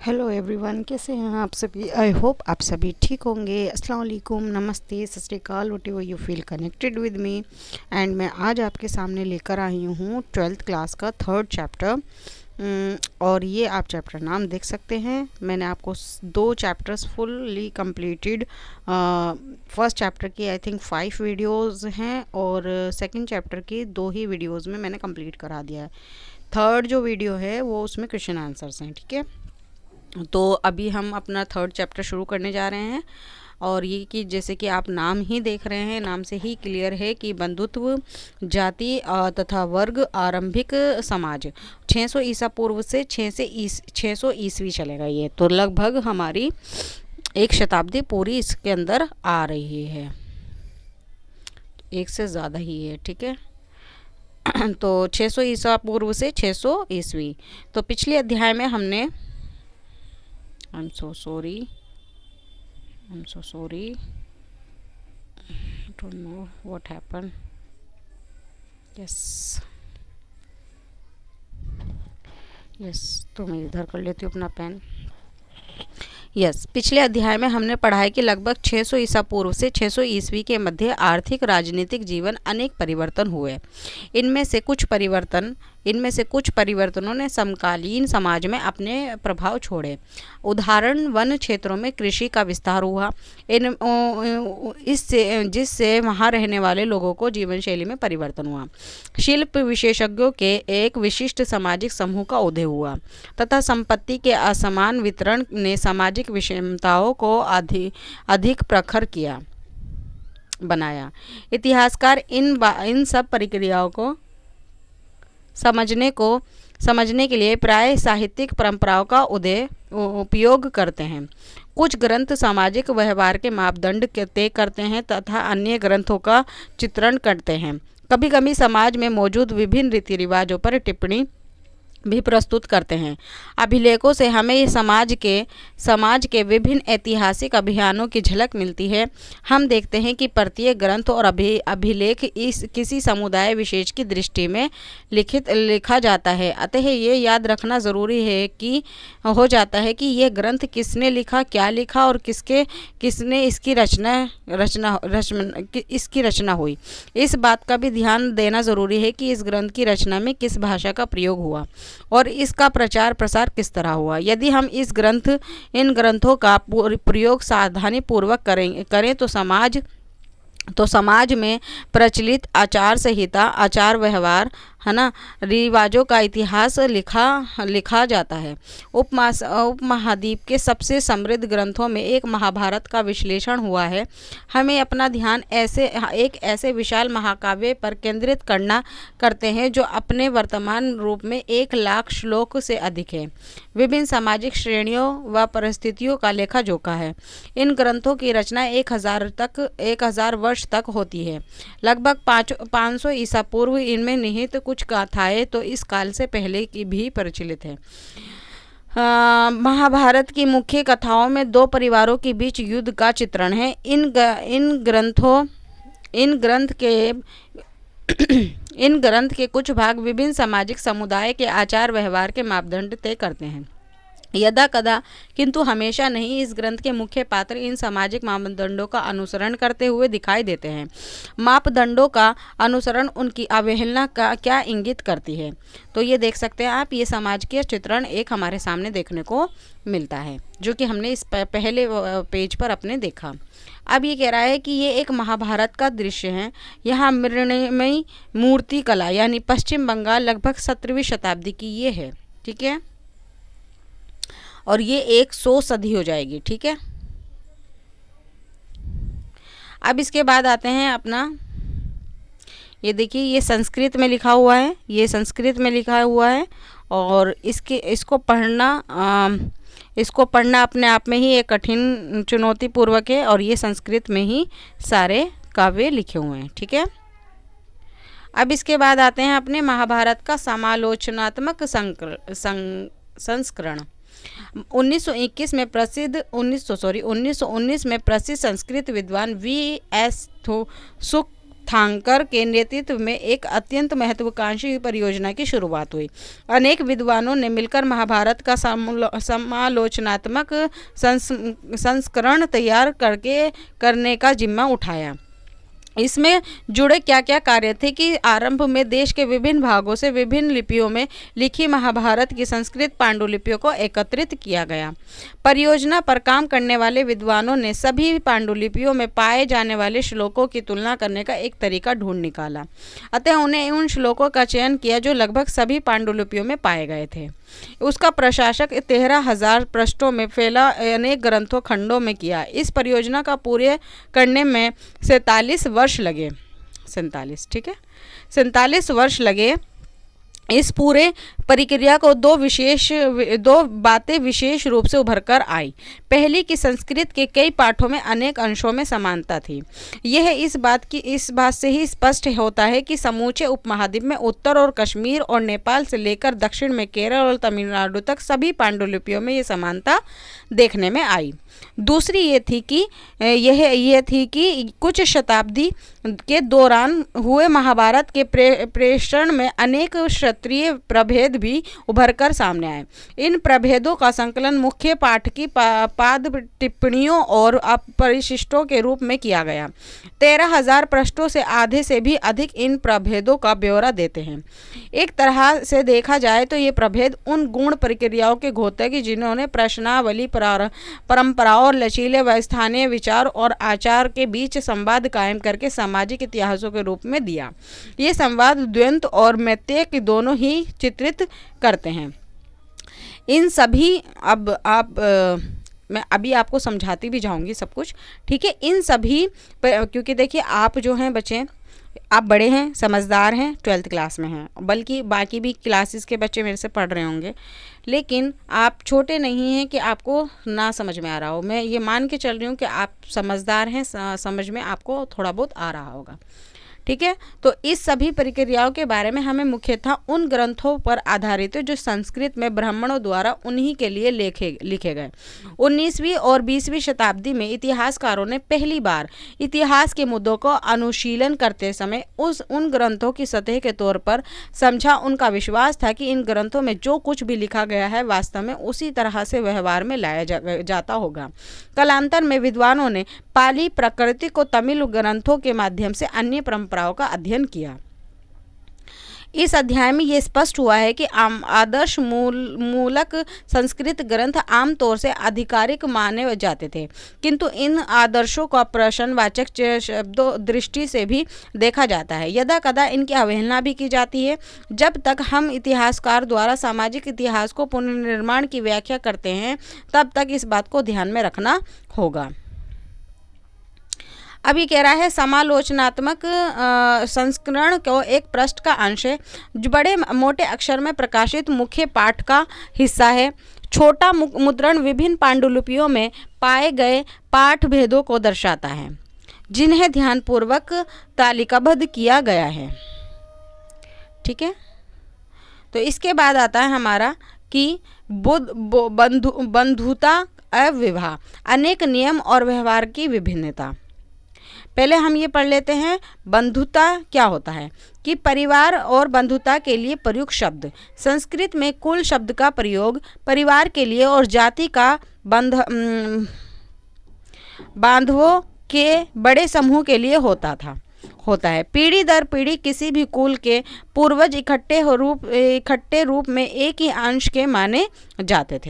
Hello everyone, कैसे हैं आप सभी। आई होप आप सभी ठीक होंगे। अस्सलाम वालेकुम, नमस्ते, सत श्री अकाल, what ever you feel connected with me. And मैं आज आपके सामने लेकर आई हूँ 12th क्लास का 3rd चैप्टर। और ये आप चैप्टर नाम देख सकते हैं। मैंने आपको 2 chapters fully completed. First chapter की आई थिंक 5 वीडियोस हैं और सेकंड चैप्टर की 2 ही वीडियोस में मैंने कंप्लीट करा दिया है। थर्ड जो वीडियो है वो उसमें क्वेश्चन आंसर्स हैं, ठीक है। तो अभी हम अपना 3rd चैप्टर शुरू करने जा रहे हैं। और ये कि जैसे कि आप नाम ही देख रहे हैं, नाम से ही क्लियर है कि बंधुत्व, जाति तथा वर्ग, आरंभिक समाज 600 ईसा पूर्व से 600 ईस्वी चलेगा। ये तो लगभग हमारी 1 शताब्दी पूरी इसके अंदर आ रही है, एक से ज़्यादा ही है, ठीक है। तो 600 ईसा पूर्व से 600 ईस्वी। तो पिछले अध्याय में हमने I'm so sorry. I don't know what happened. Yes. तो मैं इधर कर लेती हूँ अपना पेन। पिछले अध्याय में हमने पढ़ा है कि लगभग 600 ईसा पूर्व से 600 ईस्वी के मध्य आर्थिक राजनीतिक जीवन अनेक परिवर्तन हुए। इनमें से कुछ परिवर्तनों ने समकालीन समाज में अपने प्रभाव छोड़े। उदाहरण, वन क्षेत्रों में कृषि का विस्तार हुआ, जिससे वहाँ रहने वाले लोगों को जीवन शैली में परिवर्तन हुआ। शिल्प विशेषज्ञों के एक विशिष्ट सामाजिक समूह का उदय हुआ तथा संपत्ति के असमान वितरण ने सामाजिक विषमताओं को अधिक प्रखर बनाया। इतिहासकार इन सब प्रक्रियाओं को समझने के लिए प्राय साहित्यिक परंपराओं का उपयोग करते हैं। कुछ ग्रंथ सामाजिक व्यवहार के मापदंड तय करते हैं तथा अन्य ग्रंथों का चित्रण करते हैं। कभी कभी समाज में मौजूद विभिन्न रीति रिवाजों पर टिप्पणी भी प्रस्तुत करते हैं। अभिलेखों से हमें समाज के विभिन्न ऐतिहासिक अभियानों की झलक मिलती है। हम देखते हैं कि प्रत्येक ग्रंथ और अभिलेख किसी समुदाय विशेष की दृष्टि में लिखा जाता है। अतः ये याद रखना ज़रूरी हो जाता है कि यह ग्रंथ किसने लिखा, क्या लिखा और किसने इसकी रचना हुई। इस बात का भी ध्यान देना ज़रूरी है कि इस ग्रंथ की रचना में किस भाषा का प्रयोग हुआ और इसका प्रचार प्रसार किस तरह हुआ। यदि हम इन ग्रंथों का प्रयोग सावधानी पूर्वक करें तो समाज में प्रचलित आचार संहिता, आचार व्यवहार, है ना, रिवाजों का इतिहास लिखा जाता है। उपमहाद्वीप के सबसे समृद्ध ग्रंथों में एक महाभारत का विश्लेषण हुआ है। हमें अपना ध्यान ऐसे विशाल महाकाव्य पर केंद्रित करते हैं जो अपने वर्तमान रूप में 1,00,000 श्लोक से अधिक है। विभिन्न सामाजिक श्रेणियों व परिस्थितियों का लेखा जोखा है। इन ग्रंथों की रचना 1000 वर्ष तक होती है। लगभग 500 ईसा पूर्व इनमें निहित कुछ गाथाएं तो इस काल से पहले की भी प्रचलित है। महाभारत की मुख्य कथाओं में 2 परिवारों के बीच युद्ध का चित्रण है। इन ग्रंथ के कुछ भाग विभिन्न सामाजिक समुदाय के आचार व्यवहार के मापदंड तय करते हैं। यदा कदा, किंतु हमेशा नहीं, इस ग्रंथ के मुख्य पात्र इन सामाजिक मापदंडों का अनुसरण करते हुए दिखाई देते हैं। मापदंडों का अनुसरण उनकी अवहेलना का क्या इंगित करती है। तो ये देख सकते हैं आप, ये समाज के चित्रण एक हमारे सामने देखने को मिलता है, जो कि हमने इस पहले पेज पर अपने देखा। अब ये कह रहा है कि ये एक महाभारत का दृश्य है। यहाँ मृण्मयी मूर्ति कला यानी पश्चिम बंगाल लगभग 17वीं शताब्दी की ये है, ठीक है। और ये 100 सदी हो जाएगी, ठीक है। अब इसके बाद आते हैं अपना, ये देखिए, ये संस्कृत में लिखा हुआ है और इसको पढ़ना अपने आप में ही एक कठिन चुनौतीपूर्वक है और ये संस्कृत में ही सारे काव्य लिखे हुए हैं, ठीक है। अब इसके बाद आते हैं अपने महाभारत का समालोचनात्मक संस्करण। 1919 में प्रसिद्ध संस्कृत विद्वान V.S. तीर्थंकर के नेतृत्व में एक अत्यंत महत्वाकांक्षी परियोजना की शुरुआत हुई। अनेक विद्वानों ने मिलकर महाभारत का समालोचनात्मक संस्करण तैयार करने का जिम्मा उठाया। इसमें जुड़े क्या क्या कार्य थे कि आरंभ में देश के विभिन्न भागों से विभिन्न लिपियों में लिखी महाभारत की संस्कृत पांडुलिपियों को एकत्रित किया गया। परियोजना पर काम करने वाले विद्वानों ने सभी पांडुलिपियों में पाए जाने वाले श्लोकों की तुलना करने का एक तरीका ढूंढ निकाला। अतः उन्हें उन श्लोकों का चयन किया जो लगभग सभी पांडुलिपियों में पाए गए थे। उसका प्रशासक 13,000 पृष्ठों में फैला अनेक ग्रंथों खंडों में किया। इस परियोजना का पूरे करने में 47 वर्ष लगे। 47, ठीक है, 47 वर्ष लगे। इस पूरे प्रक्रिया को दो बातें विशेष रूप से उभर कर आई। पहली कि संस्कृत के कई पाठों में अनेक अंशों में समानता थी। यह इस बात से ही स्पष्ट होता है कि समूचे उपमहाद्वीप में उत्तर और कश्मीर और नेपाल से लेकर दक्षिण में केरल और तमिलनाडु तक सभी पांडुलिपियों में ये समानता देखने में आई। दूसरी ये थी कि कुछ शताब्दी के दौरान हुए महाभारत के प्रेषण में अनेक क्षत्रिय प्रभेद भी उभरकर सामने आए। इन प्रभेदों का संकलन मुख्य पाठ की पाद टिप्पणियों और परिशिष्टों के रूप में किया गया। 13,000 पृष्ठों से आधे से भी अधिक इन प्रभेदों का ब्यौरा देते हैं। एक तरह से देखा जाए तो ये प्रभेद उन गुण प्रक्रियाओं के घोतक जिन्होंने प्रश्नावली परंपराओं और लचीले व स्थानीय विचार और आचार के बीच संवाद कायम करके सामाजिक इतिहासों के रूप में दिया। ये संवाद द्वंद्व और मैत्रेय दोनों ही चित्रित करते हैं। इन सभी मैं अभी आपको समझाती भी जाऊंगी सब कुछ, ठीक है। इन सभी क्योंकि देखिए आप जो हैं बच्चे, आप बड़े हैं, समझदार हैं, 12th क्लास में हैं, बल्कि बाकी भी क्लासेस के बच्चे मेरे से पढ़ रहे होंगे, लेकिन आप छोटे नहीं हैं कि आपको ना समझ में आ रहा हो। मैं ये मान के चल रही हूँ कि आप समझदार हैं, समझ में आपको थोड़ा बहुत आ रहा होगा, ठीक है। तो इस सभी प्रक्रियाओं के बारे में हमें मुख्यतः उन ग्रंथों पर आधारित है जो संस्कृत में ब्राह्मणों द्वारा उन्हीं के लिए लिखे गए। 19वीं और 20वीं शताब्दी में इतिहासकारों ने पहली बार इतिहास के मुद्दों को अनुशीलन करते समय उन ग्रंथों की सतह के तौर पर समझा। उनका विश्वास था कि इन ग्रंथों में जो कुछ भी लिखा गया है वास्तव में उसी तरह से व्यवहार में लाया जाता होगा। कालांतर में विद्वानों ने पाली प्रकृति को तमिल ग्रंथों के माध्यम से अन्य परंपराओं का अध्ययन किया। इस अध्याय में ये स्पष्ट हुआ है कि आदर्श मूलक संस्कृत ग्रंथ आमतौर से आधिकारिक माने जाते थे, किंतु इन आदर्शों का प्रश्नवाचक शब्दों दृष्टि से भी देखा जाता है। यदा कदा इनकी अवहेलना भी की जाती है। जब तक हम इतिहासकार द्वारा सामाजिक इतिहास को पुनर्निर्माण की व्याख्या करते हैं तब तक इस बात को ध्यान में रखना होगा। अभी कह रहा है समालोचनात्मक संस्करण को एक पृष्ठ का अंश है जो बड़े मोटे अक्षर में प्रकाशित मुख्य पाठ का हिस्सा है। छोटा मुद्रण विभिन्न पांडुलिपियों में पाए गए पाठ भेदों को दर्शाता है जिन्हें ध्यानपूर्वक तालिकाबद्ध किया गया है, ठीक है। तो इसके बाद आता है हमारा कि बंधुता अविवाह, अनेक नियम और व्यवहार की विभिन्नता। पहले हम ये पढ़ लेते हैं बंधुता क्या होता है कि परिवार और बंधुता के लिए प्रयुक्त शब्द। संस्कृत में कुल शब्द का प्रयोग परिवार के लिए और जाति का बांधवों के बड़े समूह के लिए होता है। पीढ़ी दर पीढ़ी किसी भी कुल के पूर्वज इकट्ठे रूप में एक ही अंश के माने जाते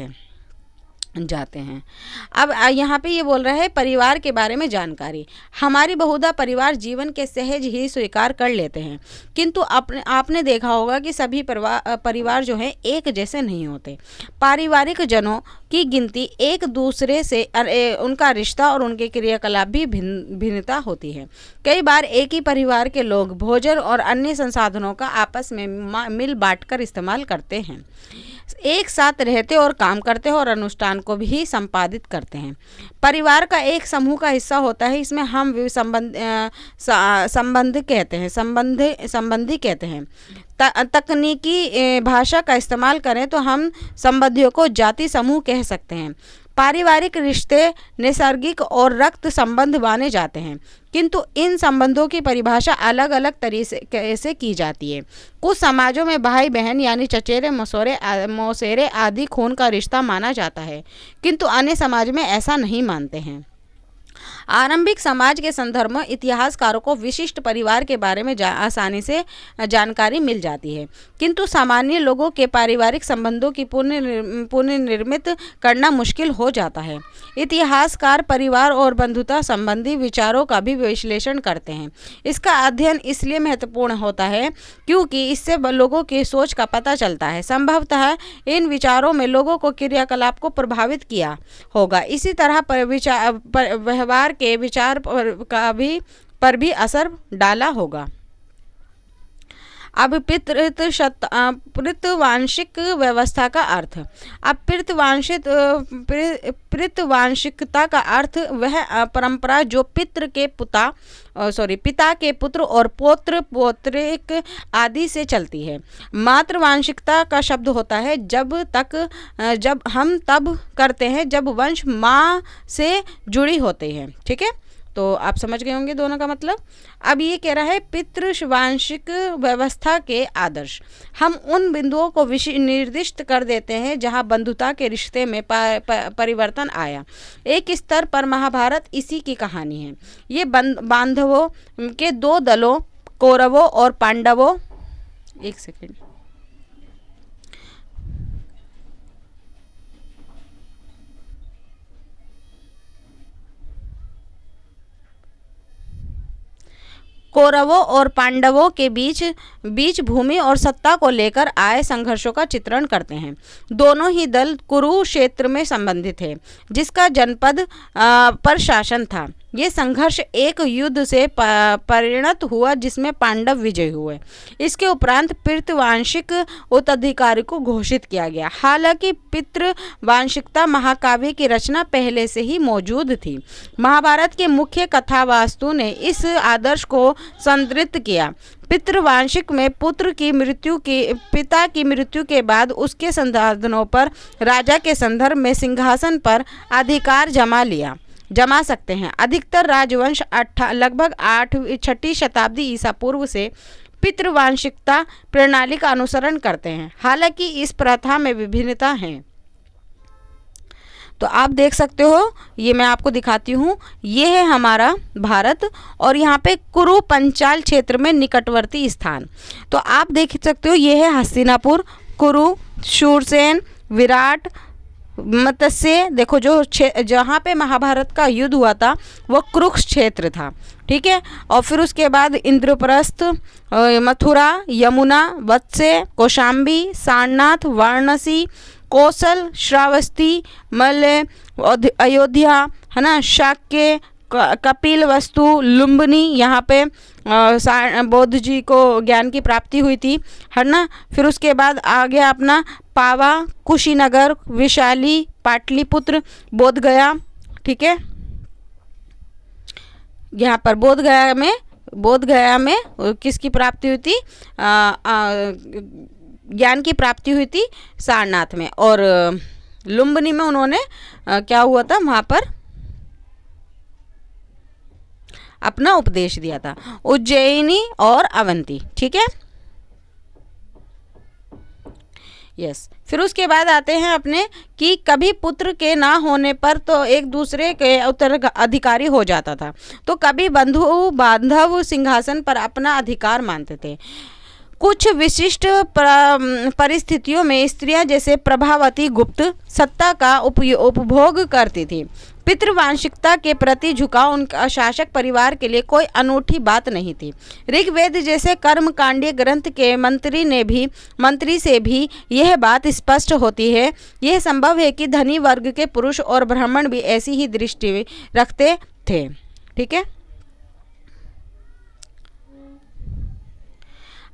हैं। अब यहाँ पे ये बोल रहा है परिवार के बारे में जानकारी। हमारी बहुधा परिवार जीवन के सहज ही स्वीकार कर लेते हैं, किंतु आपने देखा होगा कि सभी परिवार जो हैं एक जैसे नहीं होते। पारिवारिक जनों की गिनती एक दूसरे से उनका रिश्ता और उनके क्रियाकलाप भी भिन्नता होती है। कई बार एक ही परिवार के लोग भोजन और अन्य संसाधनों का आपस में मिल बांट कर इस्तेमाल करते हैं, एक साथ रहते और काम करते हैं और अनुष्ठान को भी संपादित करते हैं। परिवार का एक समूह का हिस्सा होता है। इसमें हम संबंधी कहते हैं। तकनीकी भाषा का इस्तेमाल करें तो हम संबंधियों को जाति समूह कह सकते हैं। पारिवारिक रिश्ते नैसर्गिक और रक्त संबंध माने जाते हैं, किंतु इन संबंधों की परिभाषा अलग अलग तरीके से की जाती है। कुछ समाजों में भाई बहन यानी चचेरे मौसेरे आदि खून का रिश्ता माना जाता है, किंतु अन्य समाज में ऐसा नहीं मानते हैं। आरंभिक समाज के संदर्भ में इतिहासकारों को विशिष्ट परिवार के बारे में आसानी से जानकारी मिल जाती है, किंतु सामान्य लोगों के पारिवारिक संबंधों की पुनर्निर्मित करना मुश्किल हो जाता है। इतिहासकार परिवार और बंधुता संबंधी विचारों का भी विश्लेषण करते हैं। इसका अध्ययन इसलिए महत्वपूर्ण होता है क्योंकि इससे लोगों की सोच का पता चलता है। संभवतः इन विचारों में लोगों को क्रियाकलाप को प्रभावित किया होगा। इसी तरह व्यवहार के विचार पर भी असर डाला होगा। अब पितृवांशिक व्यवस्था का अर्थ। अब पितृवांशिकता का अर्थ वह परंपरा जो पिता के पुत्र और पौत्र पौत्रिक आदि से चलती है। मातृवांशिकता का शब्द होता है जब हम तब करते हैं जब वंश माँ से जुड़ी होते हैं। ठीक है, तो आप समझ गए होंगे दोनों का मतलब। अब ये कह रहा है पितृवांशिक व्यवस्था के आदर्श। हम उन बिंदुओं को निर्दिष्ट कर देते हैं जहां बंधुता के रिश्ते में परिवर्तन आया। एक स्तर पर महाभारत इसी की कहानी है। ये बांधवों के दो दलों कौरवों और पांडवों एक सेकेंड कौरवों और पांडवों के बीच भूमि और सत्ता को लेकर आए संघर्षों का चित्रण करते हैं। दोनों ही दल कुरुक्षेत्र में संबंधित है, जिसका जनपद पर शासन था। ये संघर्ष एक युद्ध से परिणत हुआ जिसमें पांडव विजयी हुए। इसके उपरांत पितृवांशिक उत्तराधिकारी को घोषित किया गया। हालांकि पितृवांशिकता महाकाव्य की रचना पहले से ही मौजूद थी। महाभारत के मुख्य कथावास्तु ने इस आदर्श को संतृप्त किया। पितृवांशिक में पिता की मृत्यु के बाद उसके संसाधनों पर राजा के संदर्भ में सिंहासन पर अधिकार जमा सकते हैं। अधिकतर राजवंश लगभग 6वीं शताब्दी ईसा पूर्व से पितृवांशिकता प्रणाली का अनुसरण करते हैं। हालांकि इस प्रथा में विभिन्नता है। तो आप देख सकते हो, ये मैं आपको दिखाती हूँ। ये है हमारा भारत और यहाँ पे कुरु पंचाल क्षेत्र में निकटवर्ती स्थान। तो आप देख सकते हो, ये है हस्तिनापुर, कुरु, शूरसेन, विराट, मत्स्य। देखो जो जहाँ पे महाभारत का युद्ध हुआ था वो कुरुक्षेत्र था। ठीक है, और फिर उसके बाद इंद्रप्रस्थ, मथुरा, यमुना, वत्स्य, कौशाम्बी, सारनाथ, वाराणसी, कौशल, श्रावस्ती, मल्ल, अयोध्या, है ना, शाक्य, कपिल वस्तु, लुम्बिनी, यहाँ पे बौद्ध जी को ज्ञान की प्राप्ति हुई थी, है ना। फिर उसके बाद आ गया अपना पावा, कुशीनगर, विशाली, पाटलिपुत्र, बोधगया। ठीक है, यहाँ पर बोधगया में किसकी प्राप्ति हुई थी? ज्ञान की प्राप्ति हुई थी सारनाथ में। और लुम्बिनी में उन्होंने क्या हुआ था, वहाँ पर अपना उपदेश दिया था। उज्जैनी और अवंती। ठीक है, यस। फिर उसके बाद आते हैं अपने कि कभी पुत्र के ना होने पर तो एक दूसरे के उत्तराधिकारी हो जाता था, तो कभी बंधु बांधव सिंहासन पर अपना अधिकार मानते थे। कुछ विशिष्ट परिस्थितियों में स्त्रियां जैसे प्रभावती गुप्त सत्ता का उपभोग करती थी। पितृवांशिकता के प्रति झुकाव उनका शासक परिवार के लिए कोई अनूठी बात नहीं थी। ऋग्वेद जैसे कर्मकांडीय ग्रंथ के मंत्री से भी यह बात स्पष्ट होती है। यह संभव है कि धनी वर्ग के पुरुष और ब्राह्मण भी ऐसी ही दृष्टि रखते थे। ठीक है,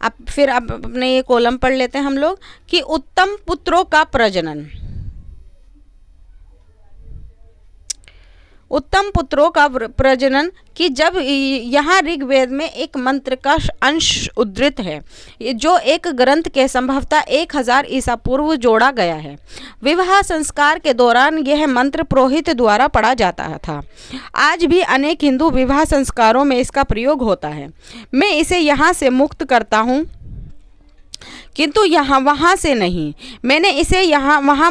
अब फिर अपने ये कॉलम पढ़ लेते हैं हम लोग कि उत्तम पुत्रों का प्रजनन। उत्तम पुत्रों का प्रजनन कि जब यहाँ ऋग्वेद में एक मंत्र का अंश उद्धृत है जो एक ग्रंथ के संभवतः 1000 ईसा पूर्व जोड़ा गया है। विवाह संस्कार के दौरान यह मंत्र पुरोहित द्वारा पढ़ा जाता था। आज भी अनेक हिंदू विवाह संस्कारों में इसका प्रयोग होता है। मैं इसे यहाँ से मुक्त करता हूँ, किंतु यहाँ वहाँ से नहीं। मैंने इसे यहाँ वहाँ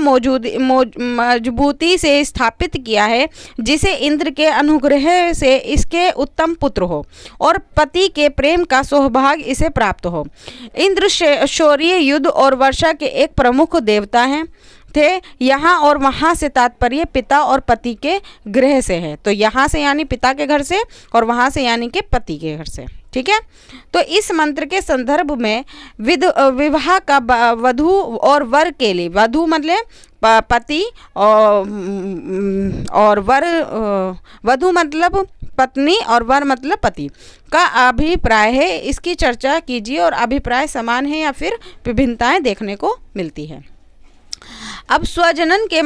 मजबूती से स्थापित किया है, जिसे इंद्र के अनुग्रह से इसके उत्तम पुत्र हो और पति के प्रेम का सौभाग्य इसे प्राप्त हो। इंद्र शौर्य, युद्ध और वर्षा के एक प्रमुख देवता हैं थे। यहाँ और वहाँ से तात्पर्य पिता और पति के गृह से है। तो यहाँ से यानी पिता के घर से और वहाँ से यानी कि पति के घर से। ठीक है। तो इस मंत्र के संदर्भ में विवाह का वधू और वर के लिए, वधू मतलब पति और वर, वधू मतलब पत्नी और वर मतलब पति का अभिप्राय है। इसकी चर्चा कीजिए और अभिप्राय समान है या फिर विभिन्नताएं देखने को मिलती है। अब स्वजन के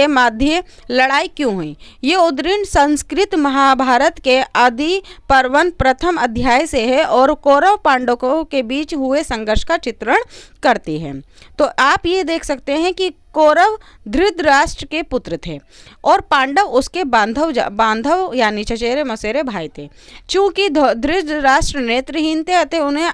माध्य लड़ाई क्यों हुई? ये उद्धरण संस्कृत महाभारत के आदि पर्वन प्रथम अध्याय से है और कौरव पांडवों के बीच हुए संघर्ष का चित्रण करती है। तो आप ये देख सकते हैं कि कौरव धृतराष्ट्र के पुत्र थे और पांडव उसके बांधव यानी चचेरे मसेरे भाई थे। चूंकि धृतराष्ट्र नेत्रहीन थे अतः उन्हें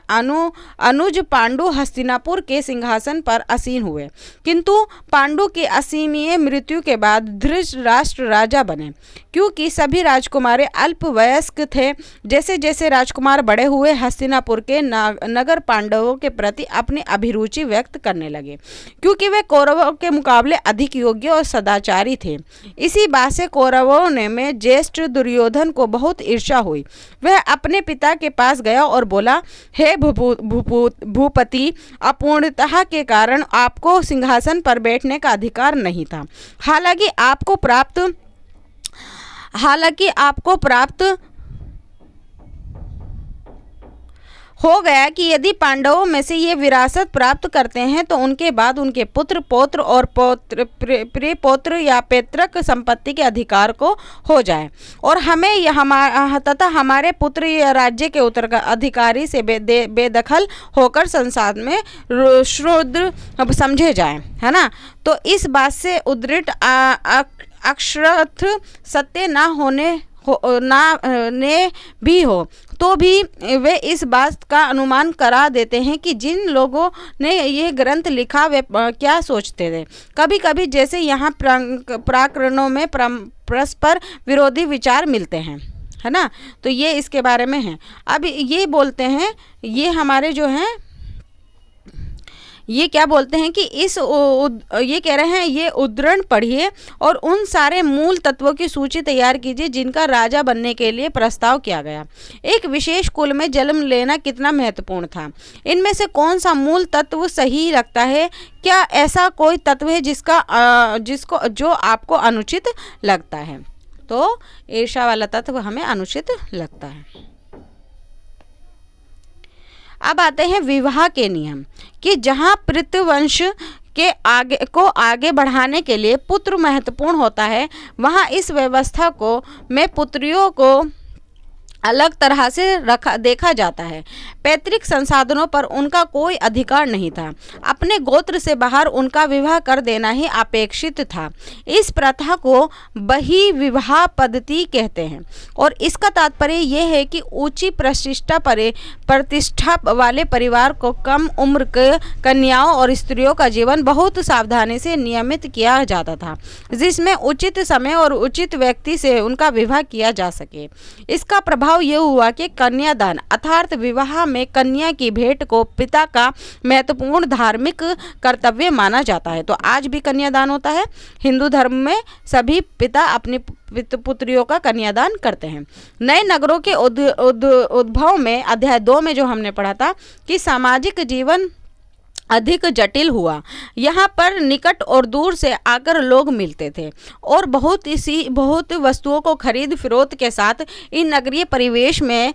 अनुज पांडु हस्तिनापुर के सिंहासन पर आसीन हुए, किंतु पांडु की असीमीय मृत्यु के बाद धृतराष्ट्र राजा बने। क्योंकि सभी राजकुमार अल्पवयस्क थे, जैसे जैसे राजकुमार बड़े हुए हस्तिनापुर के नगर पांडवों के प्रति अपनी अभिरुचि व्यक्त करने लगे, क्योंकि वे कौरवों के मुकाबले अधिक योग्य और सदाचारी थे। इसी बात से कौरवों में ज्येष्ठ दुर्योधन को बहुत ईर्ष्या हुई। वह अपने पिता के पास गया और बोला, हे भूपति, अपूर्णता के कारण आपको सिंहासन पर बैठने का अधिकार नहीं था। हालांकि आपको प्राप्त हो गया कि यदि पांडवों में से ये विरासत प्राप्त करते हैं तो उनके बाद उनके पुत्र, पौत्र और प्रियपौत्र या पैतृक संपत्ति के अधिकार को हो जाए और हमें तथा हमारे पुत्र या राज्य के उत्तराधिकारी से बेदखल होकर संसार में शूद्र समझे जाएं, है ना। तो इस बात से उद्धृत अक्षरथ सत्य ने भी हो तो भी वे इस बात का अनुमान करा देते हैं कि जिन लोगों ने ये ग्रंथ लिखा वे क्या सोचते थे। कभी कभी जैसे यहाँ प्रकरणों में परस्पर विरोधी विचार मिलते हैं, है ना। तो ये इसके बारे में है। अब ये बोलते हैं, ये हमारे जो हैं ये क्या बोलते हैं कि ये कह रहे हैं ये उद्धरण पढ़िए और उन सारे मूल तत्वों की सूची तैयार कीजिए जिनका राजा बनने के लिए प्रस्ताव किया गया। एक विशेष कुल में जन्म लेना कितना महत्वपूर्ण था, इनमें से कौन सा मूल तत्व सही लगता है? क्या ऐसा कोई तत्व है जो आपको अनुचित लगता है? तो ईर्ष्या वाला तत्व हमें अनुचित लगता है। अब आते हैं विवाह के नियम कि जहाँ पितृवंश के आगे बढ़ाने के लिए पुत्र महत्वपूर्ण होता है, वहाँ इस व्यवस्था में पुत्रियों को अलग तरह से देखा जाता है। पैतृक संसाधनों पर उनका कोई अधिकार नहीं था। अपने गोत्र से बाहर उनका विवाह कर देना ही अपेक्षित था। इस प्रथा को बही विवाह पद्धति कहते हैं और इसका तात्पर्य यह है कि ऊंची प्रतिष्ठा वाले परिवार को कम उम्र के कन्याओं और स्त्रियों का जीवन बहुत सावधानी से नियमित किया जाता था, जिसमें उचित समय और उचित व्यक्ति से उनका विवाह किया जा सके। इसका प्रभाव यह हुआ कि कन्यादान अर्थात विवाह में कन्या की भेंट को पिता का महत्वपूर्ण धार्मिक कर्तव्य माना जाता है। तो आज भी कन्यादान होता है। हिंदू धर्म में सभी पिता अपनी पुत्रियों का कन्यादान करते हैं। नए नगरों के उद्भव में अध्याय 2 में जो हमने पढ़ा था कि सामाजिक जीवन अधिक जटिल हुआ। यहाँ पर निकट और दूर से आकर लोग मिलते थे और बहुत वस्तुओं को खरीद फरोख्त के साथ इन नगरीय परिवेश में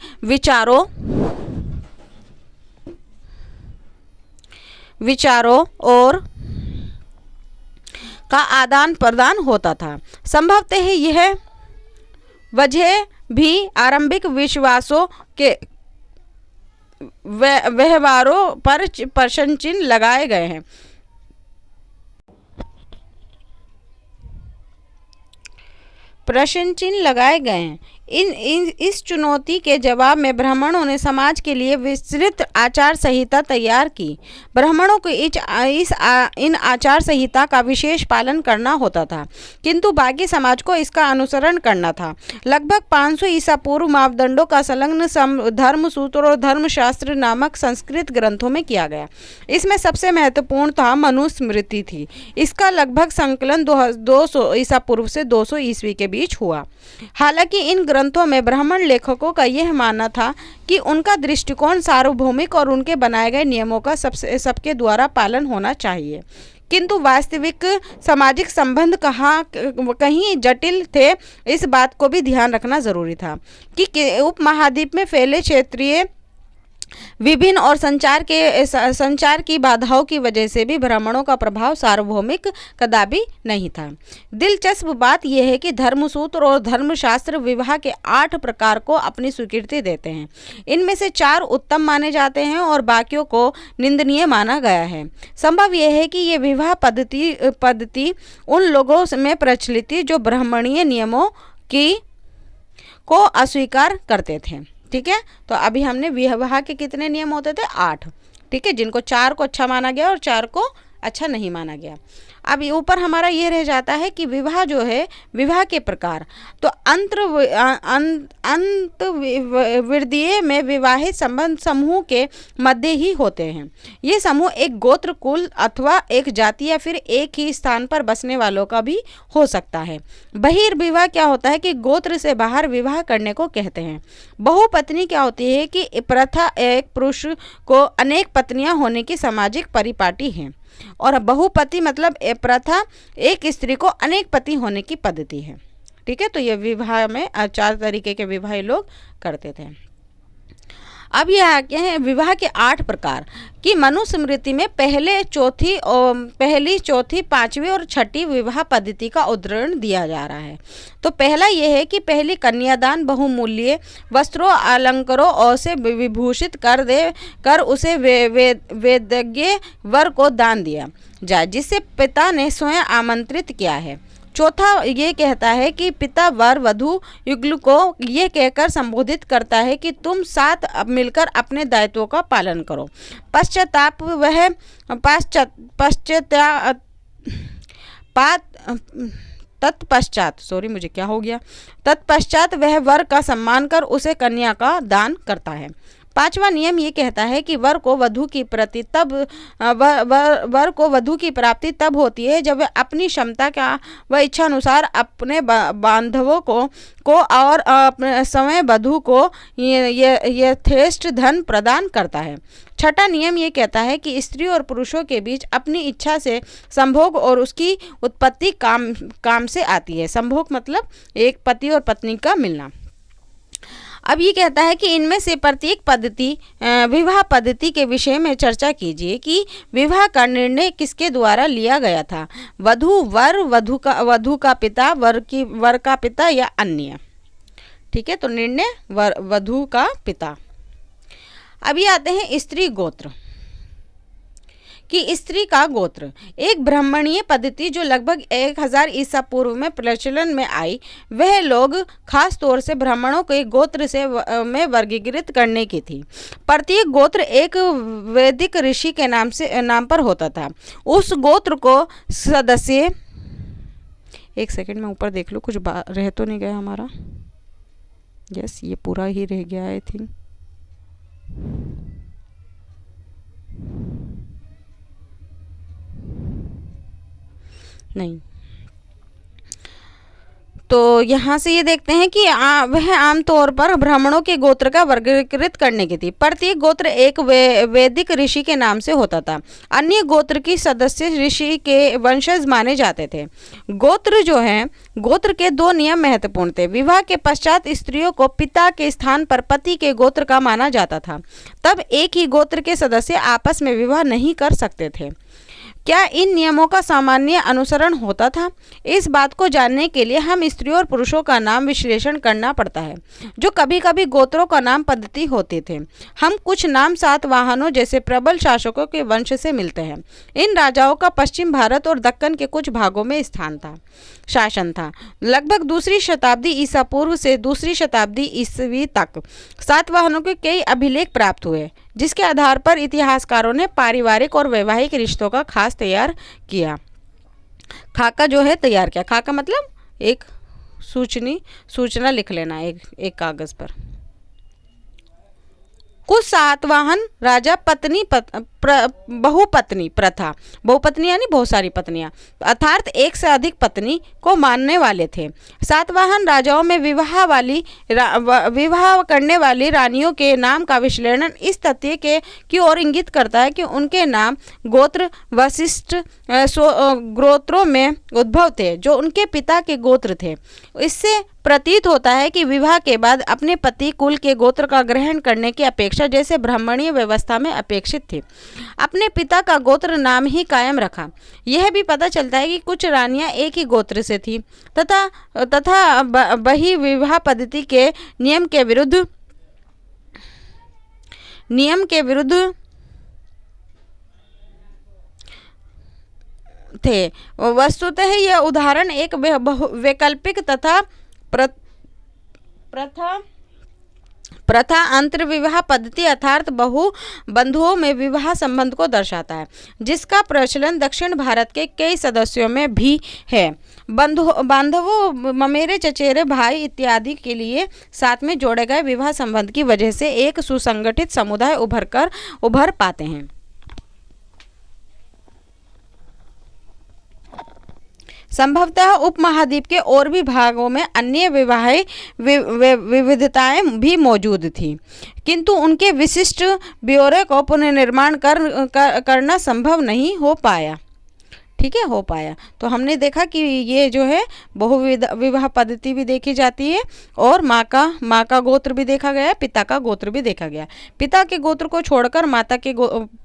विचारों और का आदान प्रदान होता था। संभवतः यह वजह भी आरंभिक विश्वासों के व्यवहारों पर प्रश्न चिन्ह लगाए गए हैं। प्रश्न चिन्ह लगाए गए हैं। इस चुनौती के जवाब में ब्राह्मणों ने समाज के लिए विस्तृत आचार संहिता तैयार की। ब्राह्मणों को इन आचार संहिता का विशेष पालन करना होता था, किंतु बाकी समाज को इसका अनुसरण करना था। लगभग 500 ईसा पूर्व मापदंडों का संलग्न धर्मसूत्र और धर्मशास्त्र नामक संस्कृत ग्रंथों में किया गया। इसमें सबसे महत्वपूर्ण था मनुस्मृति थी। इसका लगभग संकलन 200 ईसा पूर्व से 200 ईस्वी के बीच हुआ। हालांकि इन ग्रंथों में ब्राह्मण लेखकों का यह मानना था कि उनका दृष्टिकोण सार्वभौमिक और उनके बनाए गए नियमों का सबके द्वारा पालन होना चाहिए, किंतु वास्तविक सामाजिक संबंध कहीं जटिल थे। इस बात को भी ध्यान रखना जरूरी था कि उपमहाद्वीप में फैले क्षेत्रीय विभिन्न और संचार की बाधाओं की वजह से भी ब्राह्मणों का प्रभाव सार्वभौमिक कदापि नहीं था। दिलचस्प बात यह है कि धर्मसूत्र और धर्मशास्त्र विवाह के 8 प्रकार को अपनी स्वीकृति देते हैं। इनमें से 4 उत्तम माने जाते हैं और बाकियों को निंदनीय माना गया है। संभव यह है कि ये विवाह पद्धति उन लोगों में प्रचलित थी जो ब्राह्मणीय नियमों को अस्वीकार करते थे। ठीक है, तो अभी हमने विवाह के कितने नियम होते थे? 8। ठीक है, जिनको 4 को अच्छा माना गया और 4 को अच्छा नहीं माना गया। अब ऊपर हमारा ये रह जाता है कि विवाह जो है, विवाह के प्रकार, तो अंतर्वृद्धीय में विवाहित संबंध समूह के मध्य ही होते हैं। ये समूह एक गोत्र, कुल अथवा एक जाति या फिर एक ही स्थान पर बसने वालों का भी हो सकता है। बहिर्विवाह क्या होता है कि गोत्र से बाहर विवाह करने को कहते हैं। बहुपत्नी क्या होती है कि प्रथा एक पुरुष को अनेक पत्नियां होने की सामाजिक परिपाटी है, और बहुपति मतलब प्रथा एक स्त्री को अनेक पति होने की पद्धति है। ठीक है, तो ये विवाह में 4 तरीके के विवाह लोग करते थे। अब ये आगे हैं विवाह के 8 प्रकार कि मनुस्मृति में पहली, चौथी, 5वीं और 6ठी विवाह पद्धति का उदाहरण दिया जा रहा है। तो पहला यह है कि पहली कन्यादान बहुमूल्य वस्त्रों अलंकारों और से विभूषित कर उसे वेदज्ञ वर को दान दिया जाए, जिसे पिता ने स्वयं आमंत्रित किया है। चौथा ये कहता है कि पिता वर वधू युगल को ये कहकर संबोधित करता है कि तुम साथ मिलकर अपने दायित्वों का पालन करो। तत्पश्चात वह वर का सम्मान कर उसे कन्या का दान करता है। 5वां नियम ये कहता है कि वर को वधू की प्राप्ति तब होती है जब वह अपनी क्षमता का व इच्छा अनुसार अपने बांधवों को और समय वधू को यथेष्ट धन प्रदान करता है। 6ठा नियम ये कहता है कि स्त्री और पुरुषों के बीच अपनी इच्छा से संभोग और उसकी उत्पत्ति काम से आती है। संभोग मतलब एक पति और पत्नी का मिलना। अब ये कहता है कि इनमें से प्रत्येक विवाह पद्धति के विषय में चर्चा कीजिए कि विवाह का निर्णय किसके द्वारा लिया गया था, वधू का पिता, वर का पिता या अन्य। ठीक है, तो निर्णय वधू का पिता। अभी आते हैं स्त्री गोत्र कि स्त्री का गोत्र एक ब्राह्मणीय पद्धति जो लगभग 1000 ईसा पूर्व में प्रचलन में आई। वह लोग खास तौर से ब्राह्मणों को एक गोत्र में वर्गीकृत करने की थी। प्रत्येक गोत्र एक वैदिक ऋषि के नाम पर होता था। उस गोत्र को सदस्य, एक सेकंड में ऊपर देख लो कुछ रह तो नहीं गया हमारा। यस, ये पूरा ही रह गया आई थिंक। नहीं, तो यहाँ से ये देखते हैं कि वह आमतौर पर ब्राह्मणों के गोत्र का वर्गीकृत करने की थी। प्रत्येक गोत्र एक वैदिक ऋषि के नाम से होता था। अन्य गोत्र की सदस्य ऋषि के वंशज माने जाते थे। गोत्र के 2 नियम महत्वपूर्ण थे। विवाह के पश्चात स्त्रियों को पिता के स्थान पर पति के गोत्र का माना जाता था। तब एक ही गोत्र के सदस्य आपस में विवाह नहीं कर सकते थे। क्या इन नियमों का सामान्य अनुसरण होता था? इस बात को जानने के लिए हम स्त्रियों और पुरुषों का नाम विश्लेषण करना पड़ता है, जो कभी कभी गोत्रों का नाम पद्धति होते थे। हम कुछ नाम सातवाहनों जैसे प्रबल शासकों के वंश से मिलते हैं। इन राजाओं का पश्चिम भारत और दक्कन के कुछ भागों में शासन था। लगभग दूसरी शताब्दी ईसा पूर्व से दूसरी शताब्दी ईस्वी तक सातवाहनों के कई अभिलेख प्राप्त हुए, जिसके आधार पर इतिहासकारों ने पारिवारिक और वैवाहिक रिश्तों का खाका जो है तैयार किया। खाका मतलब एक सूचना लिख लेना एक कागज पर। कुछ सातवाहन राजा बहुपत्नी प्रथा, बहुपत्नी यानी बहुत सारी पत्नियां, अर्थात एक से अधिक पत्नी को मानने वाले थे। सातवाहन राजाओं में विवाह करने वाली रानियों के नाम का विश्लेषण इस तथ्य की ओर इंगित करता है कि उनके नाम गोत्र वशिष्ठ गोत्रों में उद्भव थे, जो उनके पिता के गोत्र थे। इससे प्रतीत होता है कि विवाह के बाद अपने पति कुल के गोत्र का ग्रहण करने की अपेक्षा, जैसे ब्राह्मणीय व्यवस्था में अपेक्षित थी, अपने पिता का गोत्र नाम ही कायम रखा। यह भी पता चलता है कि कुछ रानियां एक ही गोत्र से थीं तथा वही विवाह पद्धति के नियम के विरुद्ध थे। वस्तुतः यह उदाहरण एक वैकल्पिक तथा प्रथा अंतर्विवाह पद्धति अर्थात बहु बंधुओं में विवाह संबंध को दर्शाता है, जिसका प्रचलन दक्षिण भारत के कई सदस्यों में भी है। बांधवों, ममेरे, चचेरे भाई इत्यादि के लिए साथ में जोड़े गए विवाह संबंध की वजह से एक सुसंगठित समुदाय उभर पाते हैं। संभवतः उपमहाद्वीप के और भी भागों में अन्य विविधताएं भी मौजूद थी, किंतु उनके विशिष्ट ब्यौरे को पुनर्निर्माण करना संभव नहीं हो पाया। ठीक है, हो पाया। तो हमने देखा कि ये जो है बहुविध विवाह पद्धति भी देखी जाती है और माँ का गोत्र भी देखा गया है, पिता का गोत्र भी देखा गया। पिता के गोत्र को छोड़कर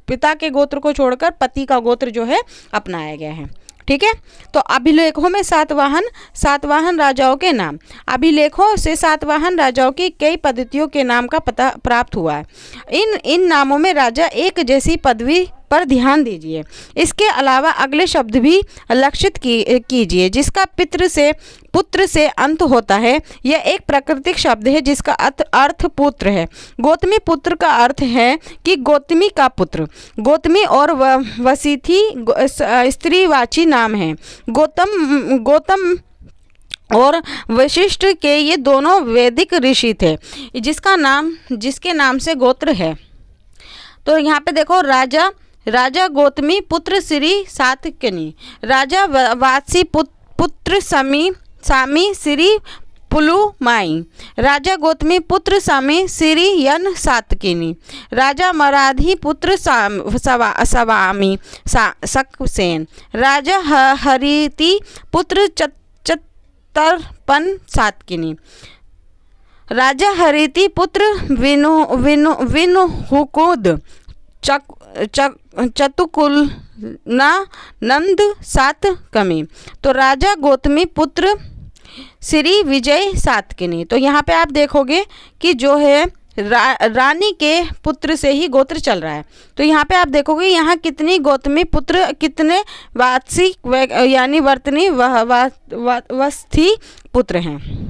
पिता के गोत्र को छोड़कर पति का गोत्र जो है अपनाया गया है। ठीक है, तो अभिलेखों में सातवाहन राजाओं के नाम, अभिलेखों से सातवाहन राजाओं की कई पद्धतियों के नाम का पता प्राप्त हुआ है। इन नामों में राजा एक जैसी पदवी पर ध्यान दीजिए। इसके अलावा अगले शब्द भी लक्षित कीजिए, जिसका पुत्र से अंत होता है। यह एक प्राकृतिक शब्द है जिसका अर्थ पुत्र है। गौतमी पुत्र का अर्थ है कि गौतमी का पुत्र। गौतमी और वसीथी स्त्रीवाची नाम है। गौतम और वशिष्ठ के ये दोनों वैदिक ऋषि थे, जिसके नाम से गोत्र है। तो यहाँ पे देखो, राजा गौतमी पुत्र श्री सातकर्णी, राजा वात्सी पुत्र सामी श्री पुलुमाई, राजा गौतमी पुत्र सामी श्री यन सातकर्णी, राजा मराठी पुत्र सवामी सकसेन, राजा हरिति पुत्र चतरपन सातकर्णी, राजा हरिति पुत्र विनुहुकुद चतुकुलना नंद सातकर्णी। तो राजा गौतमी पुत्र श्री विजय सातकर्णी। तो यहाँ पे आप देखोगे कि जो है रानी के पुत्र से ही गोत्र चल रहा है। तो यहाँ पे आप देखोगे यहाँ कितनी गौतमी पुत्र, कितने वात्सी यानी वर्तनी वस्थी पुत्र हैं।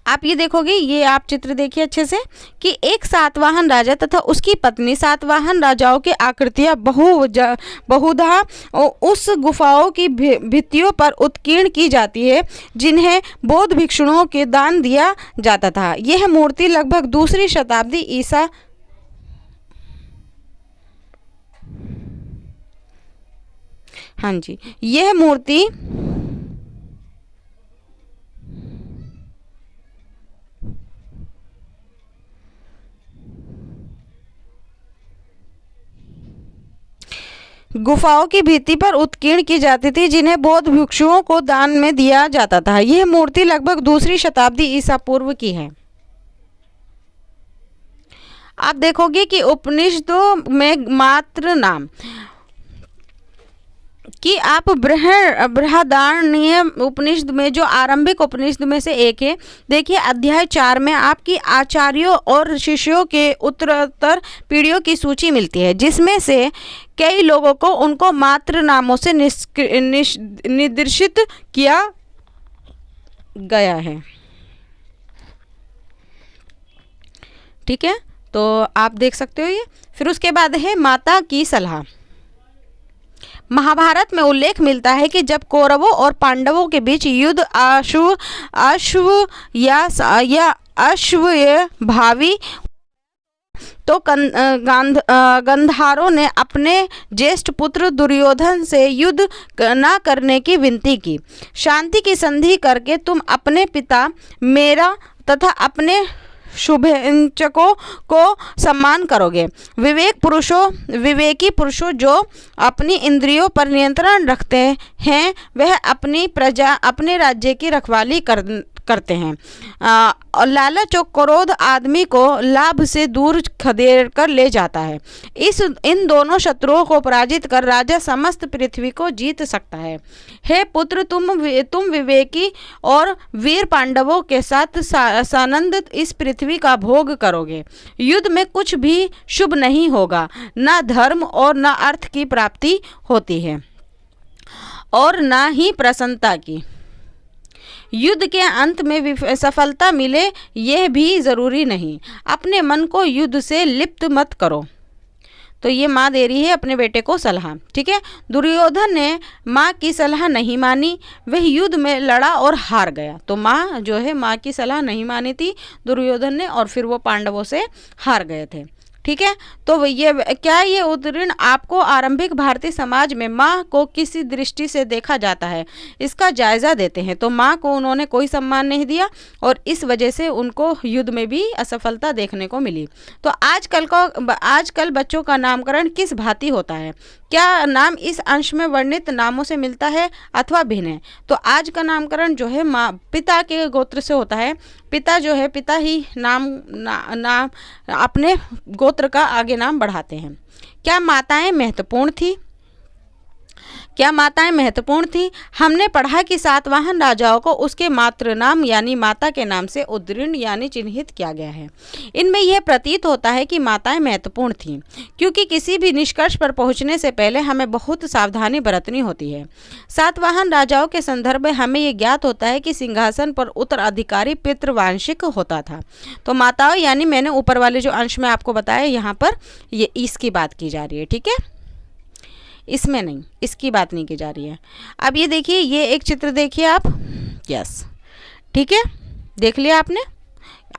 आप ये देखोगे, ये आप चित्र देखिए अच्छे से कि एक सातवाहन राजा तथा उसकी पत्नी, सातवाहन राजाओं की आकृतियां बहुधा उस गुफाओं की भित्तियों पर उत्कीर्ण की जाती है जिन्हें बौद्ध भिक्षुओं के दान दिया जाता था। यह मूर्ति लगभग दूसरी शताब्दी ईसा हाँ जी, यह मूर्ति गुफाओं की भित्ति पर उत्कीर्ण की जाती थी, जिन्हें बौद्ध भिक्षुओं को दान में दिया जाता था। यह मूर्ति लगभग दूसरी शताब्दी ईसा पूर्व की है। आप देखोगे कि उपनिषदों में मात्र नाम कि आप बृहदारण्य उपनिषद में, जो आरंभिक उपनिषद में से एक है, देखिए अध्याय 4 में आपकी आचार्यों और शिष्यों के उत्तरोत्तर पीढ़ियों की सूची मिलती है, जिसमें से कई लोगों को उनको मात्र नामों से निर्दिष्ट किया गया है। ठीक है, तो आप देख सकते हो ये। फिर उसके बाद है माता की सलाह। महाभारत में उल्लेख मिलता है कि जब कौरवों और पांडवों के बीच युद्ध अश्व या भावी, तो गंधारों ने अपने ज्येष्ठ पुत्र दुर्योधन से युद्ध न करने की विनती की। शांति की संधि करके तुम अपने पिता मेरा तथा अपने शुभेच्छकों को सम्मान करोगे। विवेकी पुरुषों जो अपनी इंद्रियों पर नियंत्रण रखते हैं, वह अपने राज्य की रखवाली करते हैं। और लालच और क्रोध आदमी को लाभ से दूर खदेड़ कर ले जाता है। इन दोनों शत्रुओं को पराजित कर राजा समस्त पृथ्वी को जीत सकता है। हे पुत्र, तुम विवेकी और वीर पांडवों के साथ सानंद इस पृथ्वी का भोग करोगे। युद्ध में कुछ भी शुभ नहीं होगा, न धर्म और न अर्थ की प्राप्ति होती है और न ही प्रसन्नता की। युद्ध के अंत में सफलता मिले यह भी ज़रूरी नहीं। अपने मन को युद्ध से लिप्त मत करो। तो ये माँ दे रही है अपने बेटे को सलाह। ठीक है, दुर्योधन ने माँ की सलाह नहीं मानी, वह युद्ध में लड़ा और हार गया। तो माँ जो है, माँ की सलाह नहीं मानी थी दुर्योधन ने, और फिर वो पांडवों से हार गए थे। ठीक है, तो ये उदाहरण आपको आरंभिक भारतीय समाज में माँ को किसी दृष्टि से देखा जाता है, इसका जायज़ा देते हैं। तो माँ को उन्होंने कोई सम्मान नहीं दिया और इस वजह से उनको युद्ध में भी असफलता देखने को मिली। तो आजकल बच्चों का नामकरण किस भांति होता है? क्या नाम इस अंश में वर्णित नामों से मिलता है अथवा भिन्न है? तो आज का नामकरण जो है माँ पिता के गोत्र से होता है। पिता जो है, पिता ही नाम अपने गोत्र का आगे नाम बढ़ाते हैं। क्या माताएं महत्वपूर्ण थी? हमने पढ़ा कि सातवाहन राजाओं को उसके मातृ नाम यानी माता के नाम से उद्धृण यानी चिन्हित किया गया है। इनमें यह प्रतीत होता है कि माताएं महत्वपूर्ण थीं, क्योंकि किसी भी निष्कर्ष पर पहुंचने से पहले हमें बहुत सावधानी बरतनी होती है। सातवाहन राजाओं के संदर्भ में हमें यह ज्ञात होता है कि सिंहासन पर उत्तराधिकारी पितृवांशिक होता था। तो माताओं यानी मैंने ऊपर वाले जो अंश में आपको बताया, यहाँ पर ये इसकी बात की जा रही है। ठीक है, इसमें नहीं, इसकी बात नहीं की जा रही है। अब ये देखिए, ये एक चित्र देखिए आप। यस, ठीक है, देख लिया आपने।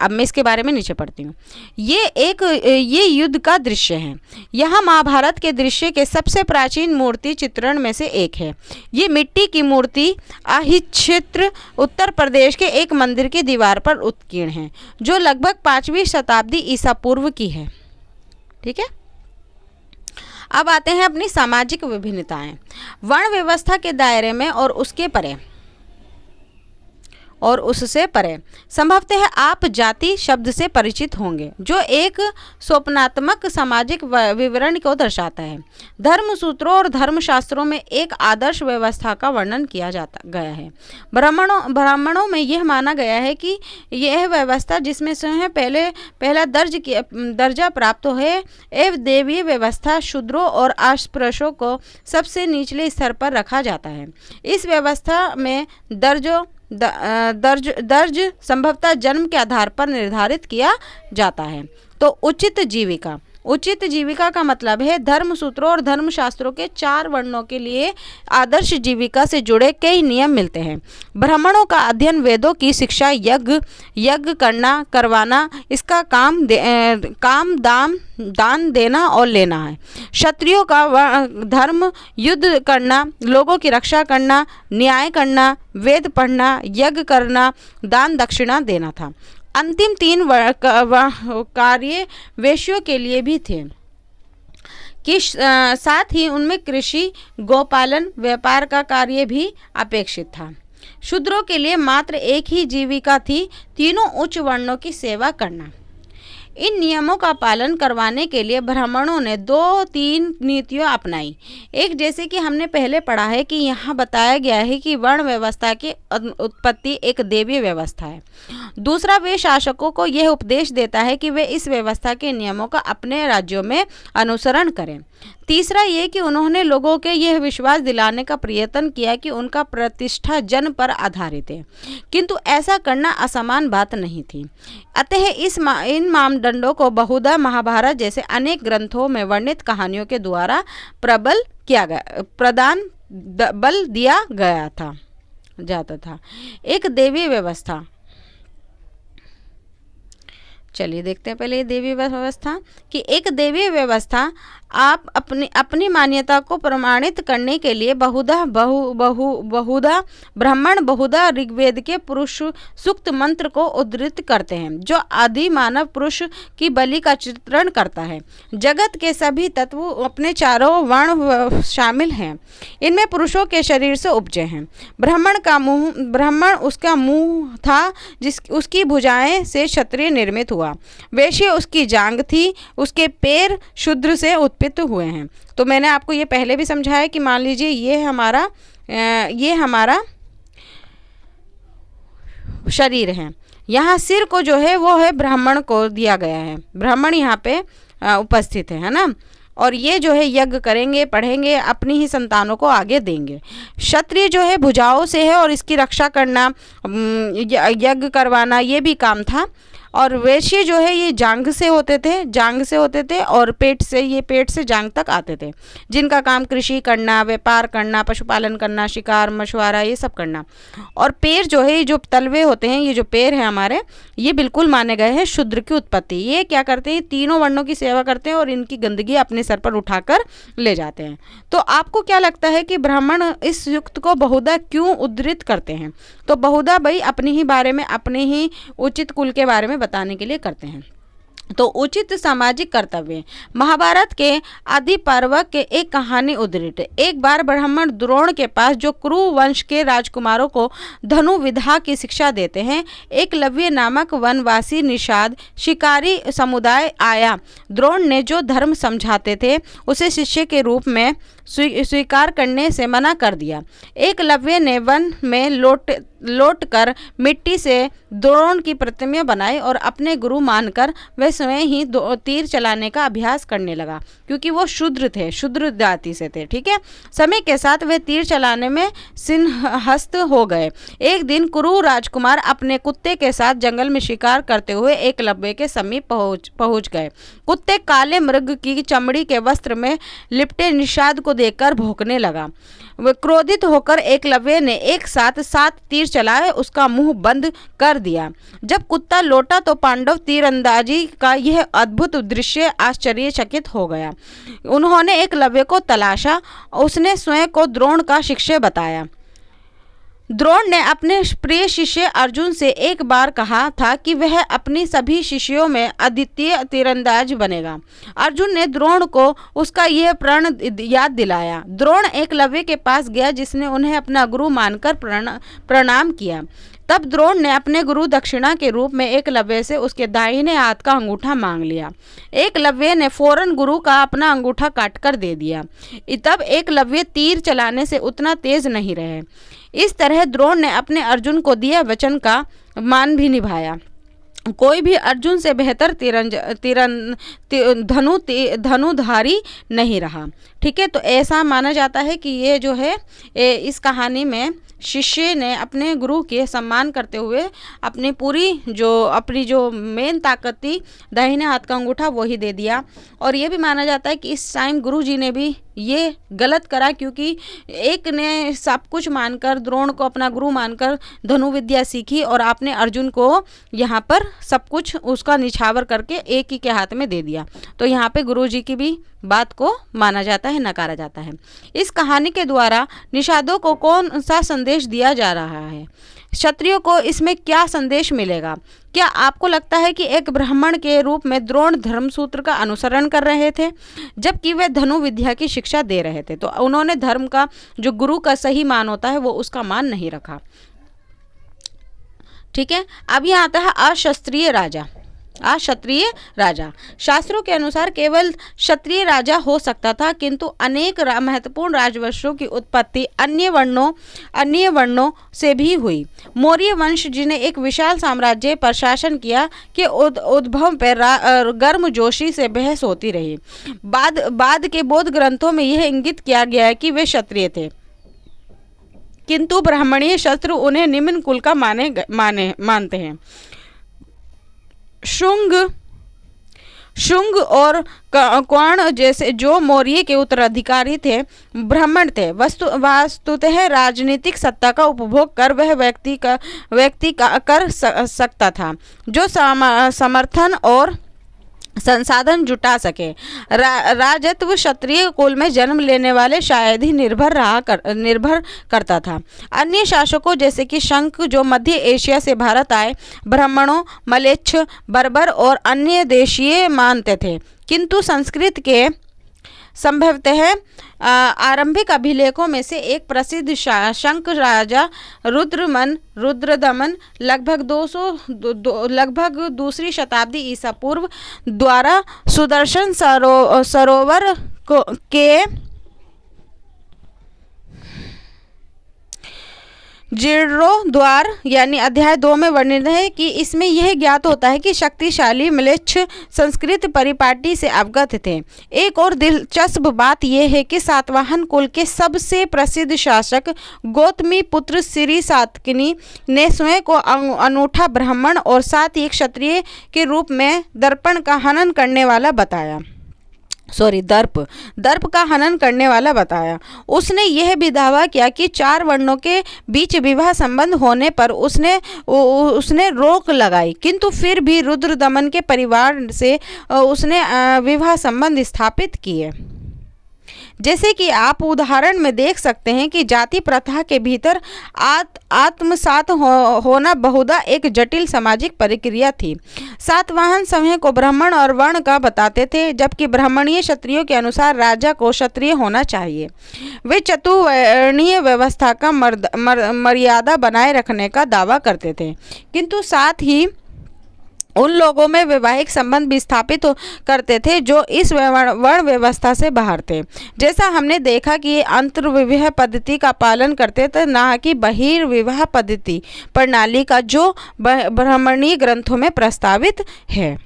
अब मैं इसके बारे में नीचे पढ़ती हूँ। ये युद्ध का दृश्य है। यहाँ महाभारत के दृश्य के सबसे प्राचीन मूर्ति चित्रण में से एक है। ये मिट्टी की मूर्ति अहिच्छित्र उत्तर प्रदेश के एक मंदिर की दीवार पर उत्कीर्ण है, जो लगभग 5वीं शताब्दी ईसा पूर्व की है। ठीक है, अब आते हैं अपनी सामाजिक विभिन्नताएं। वर्ण व्यवस्था के दायरे में और उससे परे संभवतः आप जाति शब्द से परिचित होंगे, जो एक स्वप्नात्मक सामाजिक विवरण को दर्शाता है। धर्मसूत्रों और धर्मशास्त्रों में एक आदर्श व्यवस्था का वर्णन किया गया है। ब्राह्मणों में यह माना गया है कि यह व्यवस्था जिसमें स्वयं पहला दर्जा प्राप्त है, एवं देवीय व्यवस्था शूद्रों और अस्पृश्यों को सबसे निचले स्तर पर रखा जाता है। इस व्यवस्था में दर्ज संभवतः जन्म के आधार पर निर्धारित किया जाता है। तो उचित जीविका का मतलब है धर्मसूत्रों और धर्मशास्त्रों के 4 वर्णों के लिए आदर्श जीविका से जुड़े कई नियम मिलते हैं। ब्राह्मणों का अध्ययन वेदों की शिक्षा, यज्ञ करवाना, इसका काम दान देना और लेना है। क्षत्रियों का धर्म युद्ध करना, लोगों की रक्षा करना, न्याय करना, वेद पढ़ना, यज्ञ करना, दान दक्षिणा देना था। अंतिम 3 कार्य वेश्यों के लिए भी थे कि साथ ही उनमें कृषि, गोपालन, व्यापार का कार्य भी अपेक्षित था। शूद्रों के लिए मात्र एक ही जीविका थी, तीनों उच्च वर्णों की सेवा करना। इन नियमों का पालन करवाने के लिए ब्राह्मणों ने 2-3 नीतियाँ अपनाई। एक, जैसे कि हमने पहले पढ़ा है कि यहाँ बताया गया है कि वर्ण व्यवस्था की उत्पत्ति एक देवीय व्यवस्था है। दूसरा, वे शासकों को यह उपदेश देता है कि वे इस व्यवस्था के नियमों का अपने राज्यों में अनुसरण करें। तीसरा ये कि उन्होंने लोगों के यह विश्वास दिलाने का प्रयत्न किया कि उनका प्रतिष्ठा जन पर आधारित है, किंतु ऐसा करना असमान बात नहीं थी। अतः इन मानदंडों को बहुधा महाभारत जैसे अनेक ग्रंथों में वर्णित कहानियों के द्वारा बल दिया गया जाता था। एक देवी व्यवस्था, चलिए देखते हैं पहले ये देवी व्यवस्था कि एक देवी व्यवस्था आप अपनी मान्यता को प्रमाणित करने के लिए बहुधा ब्राह्मण बहुधा ऋग्वेद के पुरुष सूक्त मंत्र को उद्धृत करते हैं, जो आदि मानव पुरुष की बलि का चित्रण करता है। जगत के सभी तत्व अपने चारों वर्ण शामिल हैं, इनमें पुरुषों के शरीर से उपजे हैं। ब्राह्मण उसका मुंह था, उसकी भुजाएं से क्षत्रिय निर्मित हुआ। वैश्य उसकी जांघ थी, उसके पैर शूद्र से उत्पन्न हुए हैं। तो मैंने आपको ये पहले भी समझाया कि मान लीजिए ये हमारा शरीर है, यहाँ सिर को जो है वो है ब्राह्मण को दिया गया है, ब्राह्मण यहाँ पे उपस्थित है ना। और ये जो है यज्ञ करेंगे, पढ़ेंगे, अपनी ही संतानों को आगे देंगे। क्षत्रिय जो है भुजाओं से है और इसकी रक्षा करना, यज्ञ करवाना ये भी काम था। और वैश्य जो है ये जांघ से होते थे और पेट से जांघ तक आते थे, जिनका काम कृषि करना, व्यापार करना, पशुपालन करना, शिकार मशवरा ये सब करना। और पैर जो है, जो तलवे होते हैं, ये जो पैर हैं हमारे, ये बिल्कुल माने गए हैं शूद्र की उत्पत्ति। ये क्या करते हैं, तीनों वर्णों की सेवा करते हैं और इनकी गंदगी अपने सर पर उठाकर ले जाते हैं। तो आपको क्या लगता है कि ब्राह्मण इस युक्त को बहुधा क्यों उद्धृत करते हैं? तो बहुधा भाई अपने ही बारे में, अपने ही उचित कुल के बारे में बताने के लिए करते हैं। तो उचित सामाजिक कर्तव्य, महाभारत के आदि पर्व के एक कहानी उद्धृत। एक बार ब्राह्मण द्रोण के पास, जो कुरु वंश के राजकुमारों को धनु विद्या की शिक्षा देते हैं, एकलव्य नामक वनवासी निषाद शिकारी समुदाय आया। द्रोण ने जो धर्म समझाते थे उसे शिष्य के रूप में स्वीकार करने से मना कर दिया। एकलव्य ने वन में लौट कर मिट्टी से द्रोण की प्रतिमा बनाई और अपने गुरु मानकर वह स्वयं ही तीर चलाने का अभ्यास करने लगा, क्योंकि वो शूद्र जाति से थे। ठीक है, समय के साथ वे तीर चलाने में सिंहस्त हो गए। एक दिन कुरु राजकुमार अपने कुत्ते के साथ जंगल में शिकार करते हुए एकलव्य के समीप पहुंच गए। कुत्ते काले मृग की चमड़ी के वस्त्र में लिपटे निषाद को देखकर भौंकने लगा। वह क्रोधित होकर एकलव्य ने एक साथ 7 तीर चलाए, उसका मुंह बंद कर दिया। जब कुत्ता लौटा तो पांडव तीरंदाजी का यह अद्भुत दृश्य आश्चर्यचकित हो गया। उन्होंने एकलव्य को तलाशा, उसने स्वयं को द्रोण का शिष्य बताया। द्रोण ने अपने प्रिय शिष्य अर्जुन से एक बार कहा था कि वह अपनी सभी शिष्यों में अद्वितीय तीरंदाज बनेगा। अर्जुन ने द्रोण को उसका यह प्रण याद दिलाया। द्रोण एकलव्य के पास गया, जिसने उन्हें अपना गुरु मानकर प्रणाम किया। तब द्रोण ने अपने गुरु दक्षिणा के रूप में एकलव्य से उसके दाहिने हाथ का अंगूठा मांग लिया। एकलव्य ने फौरन गुरु का अपना अंगूठा काटकर दे दिया। तब एकलव्य तीर चलाने से उतना तेज नहीं रहे। इस तरह द्रोण ने अपने अर्जुन को दिए वचन का मान भी निभाया। कोई भी अर्जुन से बेहतर धनुधारी नहीं रहा। ठीक है, तो ऐसा माना जाता है कि ये जो है इस कहानी में शिष्य ने अपने गुरु के सम्मान करते हुए अपनी जो मेन ताकत थी, दाहिने हाथ का अंगूठा, वही दे दिया। और ये भी माना जाता है कि इस टाइम गुरु जी ने भी ये गलत करा, क्योंकि एक ने सब कुछ मानकर, द्रोण को अपना गुरु मानकर धनुविद्या सीखी और आपने अर्जुन को यहाँ पर सब कुछ उसका निछावर करके एक ही के हाथ में दे दिया। तो यहाँ पे गुरु जी की भी बात को माना जाता है, नकारा जाता है। इस कहानी के द्वारा निषादों को कौन सा संदेश दिया जा रहा है? क्षत्रियों को इसमें क्या संदेश मिलेगा? क्या आपको लगता है कि एक ब्राह्मण के रूप में द्रोण धर्मसूत्र का अनुसरण कर रहे थे, जबकि वे धनु विद्या की शिक्षा दे रहे थे? तो उन्होंने धर्म का, जो गुरु का सही मान होता है, वो उसका मान नहीं रखा। ठीक है, अब यहाँ आता है अक्षत्रिय राजा। अक्षत्रिय राजा। शास्त्रों के अनुसार केवल क्षत्रिय राजा हो सकता था, किंतु अनेक महत्वपूर्ण राजवंशों की उत्पत्ति अन्य वर्णों से भी हुई। मौर्य वंश, जिन्हें एक विशाल साम्राज्य पर शासन किया, के उद्भव पर गर्मजोशी से बहस होती रही। बाद के बौद्ध ग्रंथों में यह इंगित किया गया है कि वे क्षत्रिय थे, किंतु ब्राह्मणीय शत्रु उन्हें निम्न कुल का मानते हैं। शुंग और कर्ण जैसे जो मौर्य के उत्तराधिकारी थे, ब्राह्मण थे। वास्तुतः राजनीतिक सत्ता का उपभोग कर वह व्यक्ति कर सकता था जो समर्थन और संसाधन जुटा सके। राजत्व क्षत्रिय कुल में जन्म लेने वाले शायद ही निर्भर करता था। अन्य शासकों जैसे कि शंख, जो मध्य एशिया से भारत आए, ब्राह्मणों, मलेच्छ, बर्बर और अन्य देशीय मानते थे, किंतु संस्कृत के संभवतः आरंभिक अभिलेखों में से एक प्रसिद्ध शंख राजा रुद्रदमन लगभग दूसरी शताब्दी ईसा पूर्व द्वारा सुदर्शन सरोवर के जीर्णोद्वार यानी अध्याय 2 में वर्णित है कि इसमें यह ज्ञात होता है कि शक्तिशाली म्लेच्छ संस्कृत परिपाटी से अवगत थे। एक और दिलचस्प बात यह है कि सातवाहन कुल के सबसे प्रसिद्ध शासक गौतमी पुत्र श्री सातकनी ने स्वयं को अनूठा ब्राह्मण और साथ ही क्षत्रिय के रूप में दर्प का हनन करने वाला बताया। उसने यह भी दावा किया कि 4 वर्णों के बीच विवाह संबंध होने पर उसने रोक लगाई, किंतु फिर भी रुद्रदमन के परिवार से उसने विवाह संबंध स्थापित किए। जैसे कि आप उदाहरण में देख सकते हैं कि जाति प्रथा के भीतर आत्मसात होना बहुधा एक जटिल सामाजिक प्रक्रिया थी। सातवाहन समय को ब्राह्मण और वर्ण का बताते थे, जबकि ब्राह्मणीय क्षत्रियों के अनुसार राजा को क्षत्रिय होना चाहिए। वे चतुर्वर्णीय व्यवस्था का मर्यादा बनाए रखने का दावा करते थे, किंतु साथ ही उन लोगों में वैवाहिक संबंध भी स्थापित करते थे जो इस वर्ण व्यवस्था से बाहर थे। जैसा हमने देखा कि अंतर्विवाह पद्धति का पालन करते थे, न कि बहिर्विवाह पद्धति प्रणाली का जो ब्राह्मणीय ग्रंथों में प्रस्तावित है।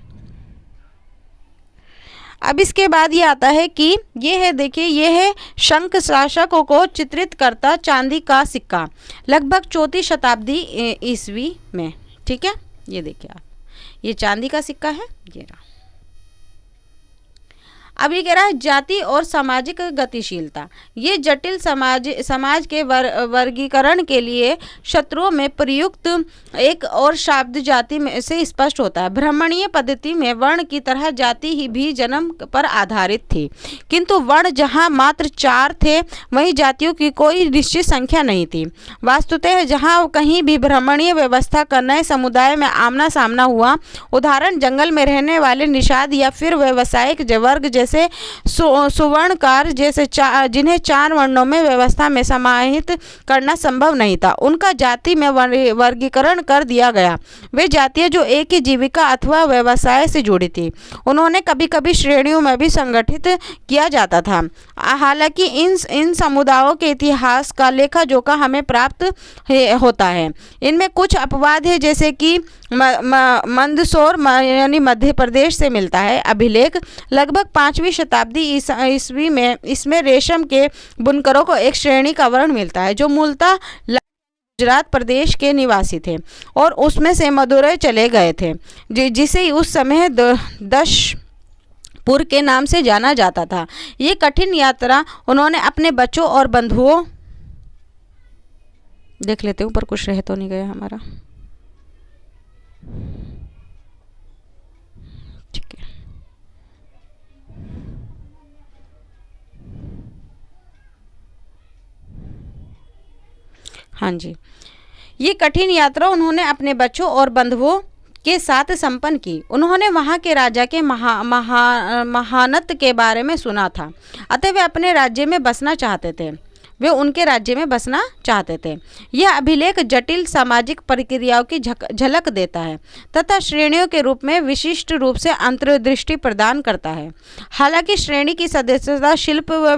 अब इसके बाद ये आता है कि ये है, देखिए, ये है शंख शासकों को चित्रित करता चांदी का सिक्का लगभग 4वीं शताब्दी ईस्वी में। ठीक है, ये देखिए आप, ये चांदी का सिक्का है, ये रहा। अब ये कह रहा है जाति और सामाजिक गतिशीलता। ये जटिल समाज के वर्गीकरण के लिए शत्रुओं में प्रयुक्त एक और शब्द जाति में से स्पष्ट होता है। ब्राह्मणीय पद्धति में वर्ण की तरह जाति ही भी जन्म पर आधारित थी, किंतु वर्ण जहाँ मात्र 4 थे, वहीं जातियों की कोई निश्चित संख्या नहीं थी। वास्तुतः जहाँ कहीं भी ब्राह्मणीय व्यवस्था का नए समुदाय में आमना सामना हुआ, उदाहरण जंगल में रहने वाले निषाद या फिर व्यवसायिक वर्ग जैसे सुवर्णकार जैसे जिन्हें 4 वर्णों में व्यवस्था में समाहित करना संभव नहीं था, उनका जाति में वर्गीकरण कर दिया गया। वे जातियां जो एक ही जीविका अथवा व्यवसाय से जुड़ी थी, उन्होंने कभी कभी श्रेणियों में भी संगठित किया जाता था। हालांकि इन समुदायों के इतिहास का लेखा जोखा हमें प्राप्त होता है। इनमें कुछ अपवाद है, जैसे कि मंदसौर यानी मध्य प्रदेश से मिलता है अभिलेख लगभग 5वीं शताब्दी ईस्वी में। इसमें रेशम के बुनकरों को एक श्रेणी का वर्ण मिलता है जो मूलतः गुजरात प्रदेश के निवासी थे और उसमें से मदुरै चले गए थे, जिसे उस समय दशपुर के नाम से जाना जाता था। ये कठिन यात्रा उन्होंने अपने बच्चों और बंधुओं, देख लेते हैं ऊपर कुछ रह तो नहीं गया हमारा, ठीक है। हाँ जी, ये कठिन यात्रा उन्होंने अपने बच्चों और बंधुओं के साथ संपन्न की। उन्होंने वहाँ के राजा के महानत के बारे में सुना था, अतः वे अपने राज्य में बसना चाहते थे। वे उनके राज्य में बसना चाहते थे। यह अभिलेख जटिल सामाजिक प्रक्रियाओं की झलक देता है तथा श्रेणियों के रूप में विशिष्ट रूप से अंतर्दृष्टि प्रदान करता है। हालांकि श्रेणी की सदस्यता शिल्प व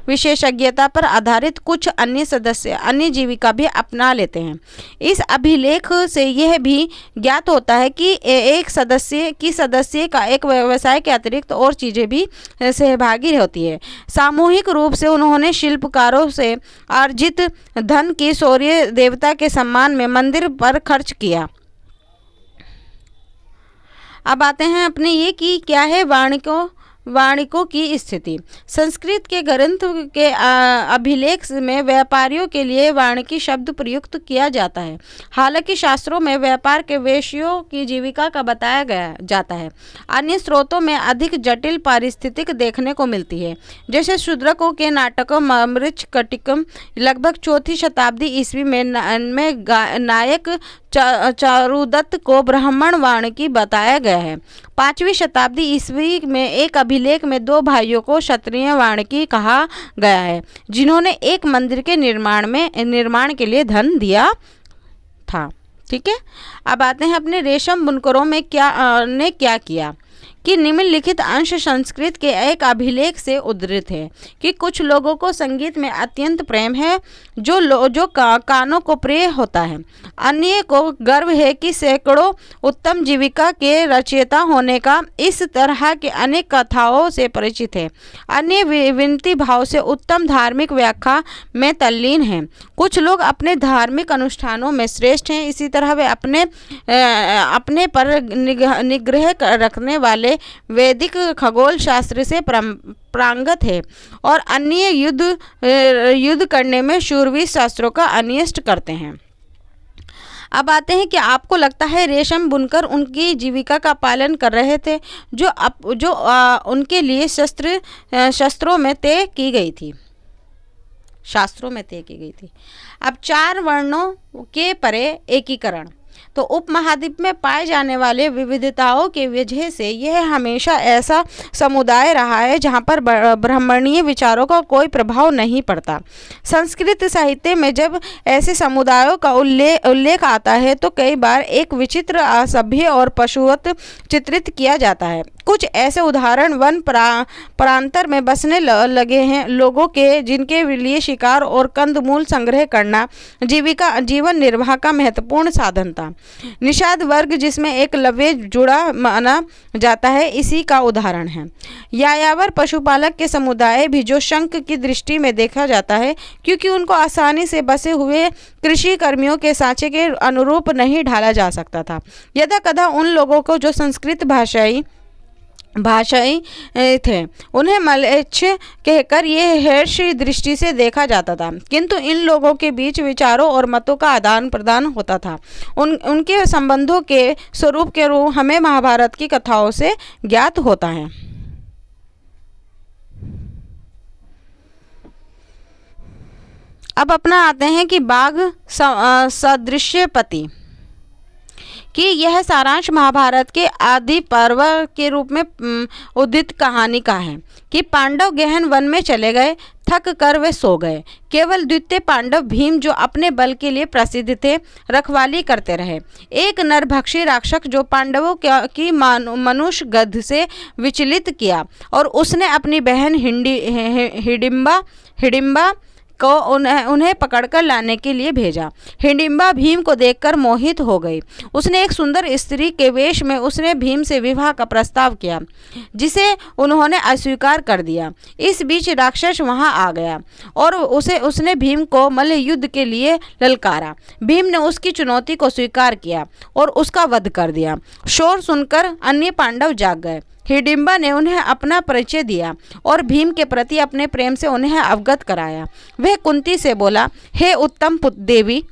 विशेषज्ञता पर आधारित कुछ अन्य सदस्य अन्य जीविका भी अपना लेते हैं। इस अभिलेख से यह भी ज्ञात होता है कि एक सदस्य का एक व्यवसाय के अतिरिक्त और चीज़ें भी सहभागी होती है। सामूहिक रूप से उन्होंने शिल्पकारों से अर्जित धन की सूर्य देवता के सम्मान में मंदिर पर खर्च किया। अब आते हैं अपने ये कि क्या है वाणिकों की स्थिति। संस्कृत के ग्रंथ के अभिलेख में व्यापारियों के लिए वाणिकी शब्द प्रयुक्त किया जाता है। हालांकि शास्त्रों में व्यापार के वेश्यों की जीविका का बताया गया जाता है। अन्य स्रोतों में अधिक जटिल पारिस्थितिक देखने को मिलती है, जैसे शूद्रकों के नाटकम मृच्छकटिकम लगभग 4वीं शताब्दी ईस्वी में नायक चारुदत्त को ब्राह्मण वाणिकी बताया गया है। 5वीं शताब्दी ईस्वी में एक अभिलेख में 2 भाइयों को क्षत्रिय वाणिकी कहा गया है, जिन्होंने एक मंदिर के निर्माण के लिए धन दिया था। ठीक है, अब आते हैं अपने रेशम बुनकरों में क्या किया कि निम्नलिखित अंश संस्कृत के एक अभिलेख से उद्धृत है कि कुछ लोगों को संगीत में अत्यंत प्रेम है जो कानों को प्रिय होता है। अन्य को गर्व है कि सैकड़ों उत्तम जीविका के रचयिता होने का इस तरह के अनेक कथाओं से परिचित है। अन्य विनती भाव से उत्तम धार्मिक व्याख्या में तल्लीन हैं। कुछ लोग अपने धार्मिक अनुष्ठानों में श्रेष्ठ हैं। इसी तरह वे अपने पर निग्रह रखने वाले वैदिक खगोल शास्त्र से प्रांगत है और अन्य युद्ध करने में शूरवीर शास्त्रों का अन्वेषण करते हैं। अब आते हैं कि आपको लगता है रेशम बुनकर उनकी जीविका का पालन कर रहे थे जो उनके लिए शास्त्रों में तय की गई थी। अब 4 वर्णों के परे एकीकरण। तो उपमहाद्वीप में पाए जाने वाले विविधताओं के वजह से यह हमेशा ऐसा समुदाय रहा है जहाँ पर ब्राह्मणीय विचारों का कोई प्रभाव नहीं पड़ता। संस्कृत साहित्य में जब ऐसे समुदायों का उल्लेख आता है तो कई बार एक विचित्र, असभ्य और पशुवत चित्रित किया जाता है। कुछ ऐसे उदाहरण वन प्रांतर में बसने लगे हैं लोगों के, जिनके लिए शिकार और कंदमूल संग्रह करना जीवन निर्वाह का महत्वपूर्ण साधन था। निषाद वर्ग, जिसमें एक लव्य जुड़ा माना जाता है, इसी का उदाहरण है। यायावर पशुपालक के समुदाय भी जो शंख की दृष्टि में देखा जाता है, क्योंकि उनको आसानी से बसे हुए कृषि कर्मियों के सांचे के अनुरूप नहीं ढाला जा सकता था। यदा कदा उन लोगों को जो संस्कृत भाषाई थे उन्हें मलेच्छ कहकर ये हर्ष दृष्टि से देखा जाता था, किंतु इन लोगों के बीच विचारों और मतों का आदान प्रदान होता था। उनके संबंधों के स्वरूप के रूप हमें महाभारत की कथाओं से ज्ञात होता है। अब अपना आते हैं कि बाघ सदृश्य पति कि यह सारांश महाभारत के आदि पर्व के रूप में उदित कहानी का है कि पांडव गहन वन में चले गए, थक कर वे सो गए। केवल द्वितीय पांडव भीम, जो अपने बल के लिए प्रसिद्ध थे, रखवाली करते रहे। एक नरभक्षी राक्षस जो पांडवों की मनुष्य गध से विचलित किया और उसने अपनी बहन हिडिंबा को उन्हें पकड़कर लाने के लिए भेजा। हिडिंबा भीम को देखकर मोहित हो गई। उसने एक सुंदर स्त्री के वेश में उसने भीम से विवाह का प्रस्ताव किया, जिसे उन्होंने अस्वीकार कर दिया। इस बीच राक्षस वहां आ गया और उसने भीम को मल्ल युद्ध के लिए ललकारा। भीम ने उसकी चुनौती को स्वीकार किया और उसका वध कर दिया। शोर सुनकर अन्य पांडव जाग गए। हिडिंबा ने उन्हें अपना परिचय दिया और भीम के प्रति अपने प्रेम से उन्हें अवगत कराया। वह कुंती से बोला, हे उत्तम देवी,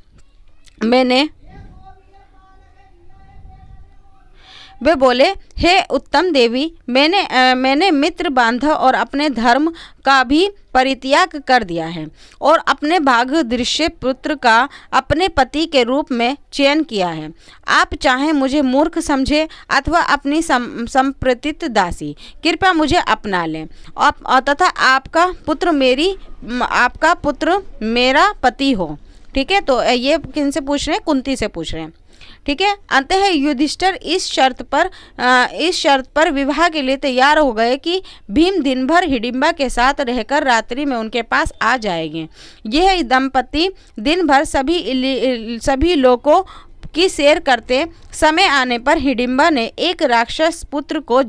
वे बोले, हे उत्तम देवी, मैंने मित्र बांधा और अपने धर्म का भी परित्याग कर दिया है और अपने भाग्य दृश्य पुत्र का अपने पति के रूप में चयन किया है। आप चाहे मुझे मूर्ख समझे अथवा अपनी संप्रतित दासी, कृपया मुझे अपना लें तथा आपका पुत्र मेरा पति हो। ठीक है, तो ये किन से पूछ रहे हैं? कुंती से पूछ रहे हैं। ठीक है, अंततः युधिष्ठिर इस शर्त पर विवाह के लिए तैयार हो गए कि भीम दिन भर हिडिंबा के साथ रहकर रात्रि में उनके पास आ जाएंगे। यह दंपति दिन भर सभी लोगों की सैर करते। समय आने पर हिडिंबा ने एक राक्षस पुत्र को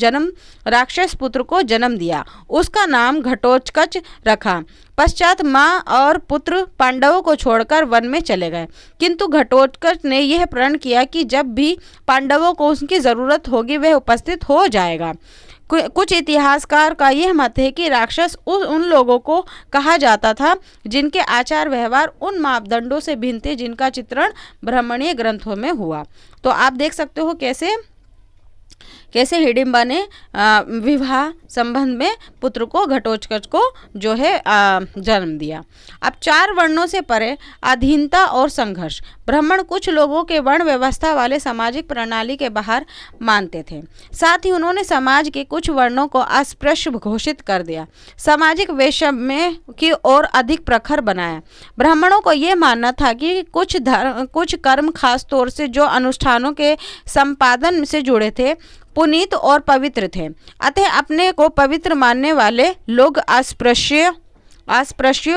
जन्म दिया। उसका नाम घटोत्कच रखा। पश्चात माँ और पुत्र पांडवों को छोड़कर वन में चले गए, किंतु घटोत्कच ने यह प्रण किया कि जब भी पांडवों को उसकी जरूरत होगी वह उपस्थित हो जाएगा। कुछ इतिहासकार का यह मत है कि राक्षस उन लोगों को कहा जाता था जिनके आचार व्यवहार उन मापदंडों से भिन्न थे जिनका चित्रण ब्राह्मणीय ग्रंथों में हुआ। तो आप देख सकते हो कैसे हिडिंबा ने विवाह संबंध में पुत्र को घटोत्कच को जो है जन्म दिया। अब 4 वर्णों से परे अधीनता और संघर्ष। ब्राह्मण कुछ लोगों के वर्ण व्यवस्था वाले सामाजिक प्रणाली के बाहर मानते थे। साथ ही उन्होंने समाज के कुछ वर्णों को अस्पृश्य घोषित कर दिया, सामाजिक वैषम्य की ओर अधिक प्रखर बनाया। ब्राह्मणों को यह मानना था कि कुछ कर्म, खास तौर से जो अनुष्ठानों के संपादन से जुड़े थे, पुनीत और पवित्र थे। अतः अपने को पवित्र मानने वाले लोग अस्पृश्यों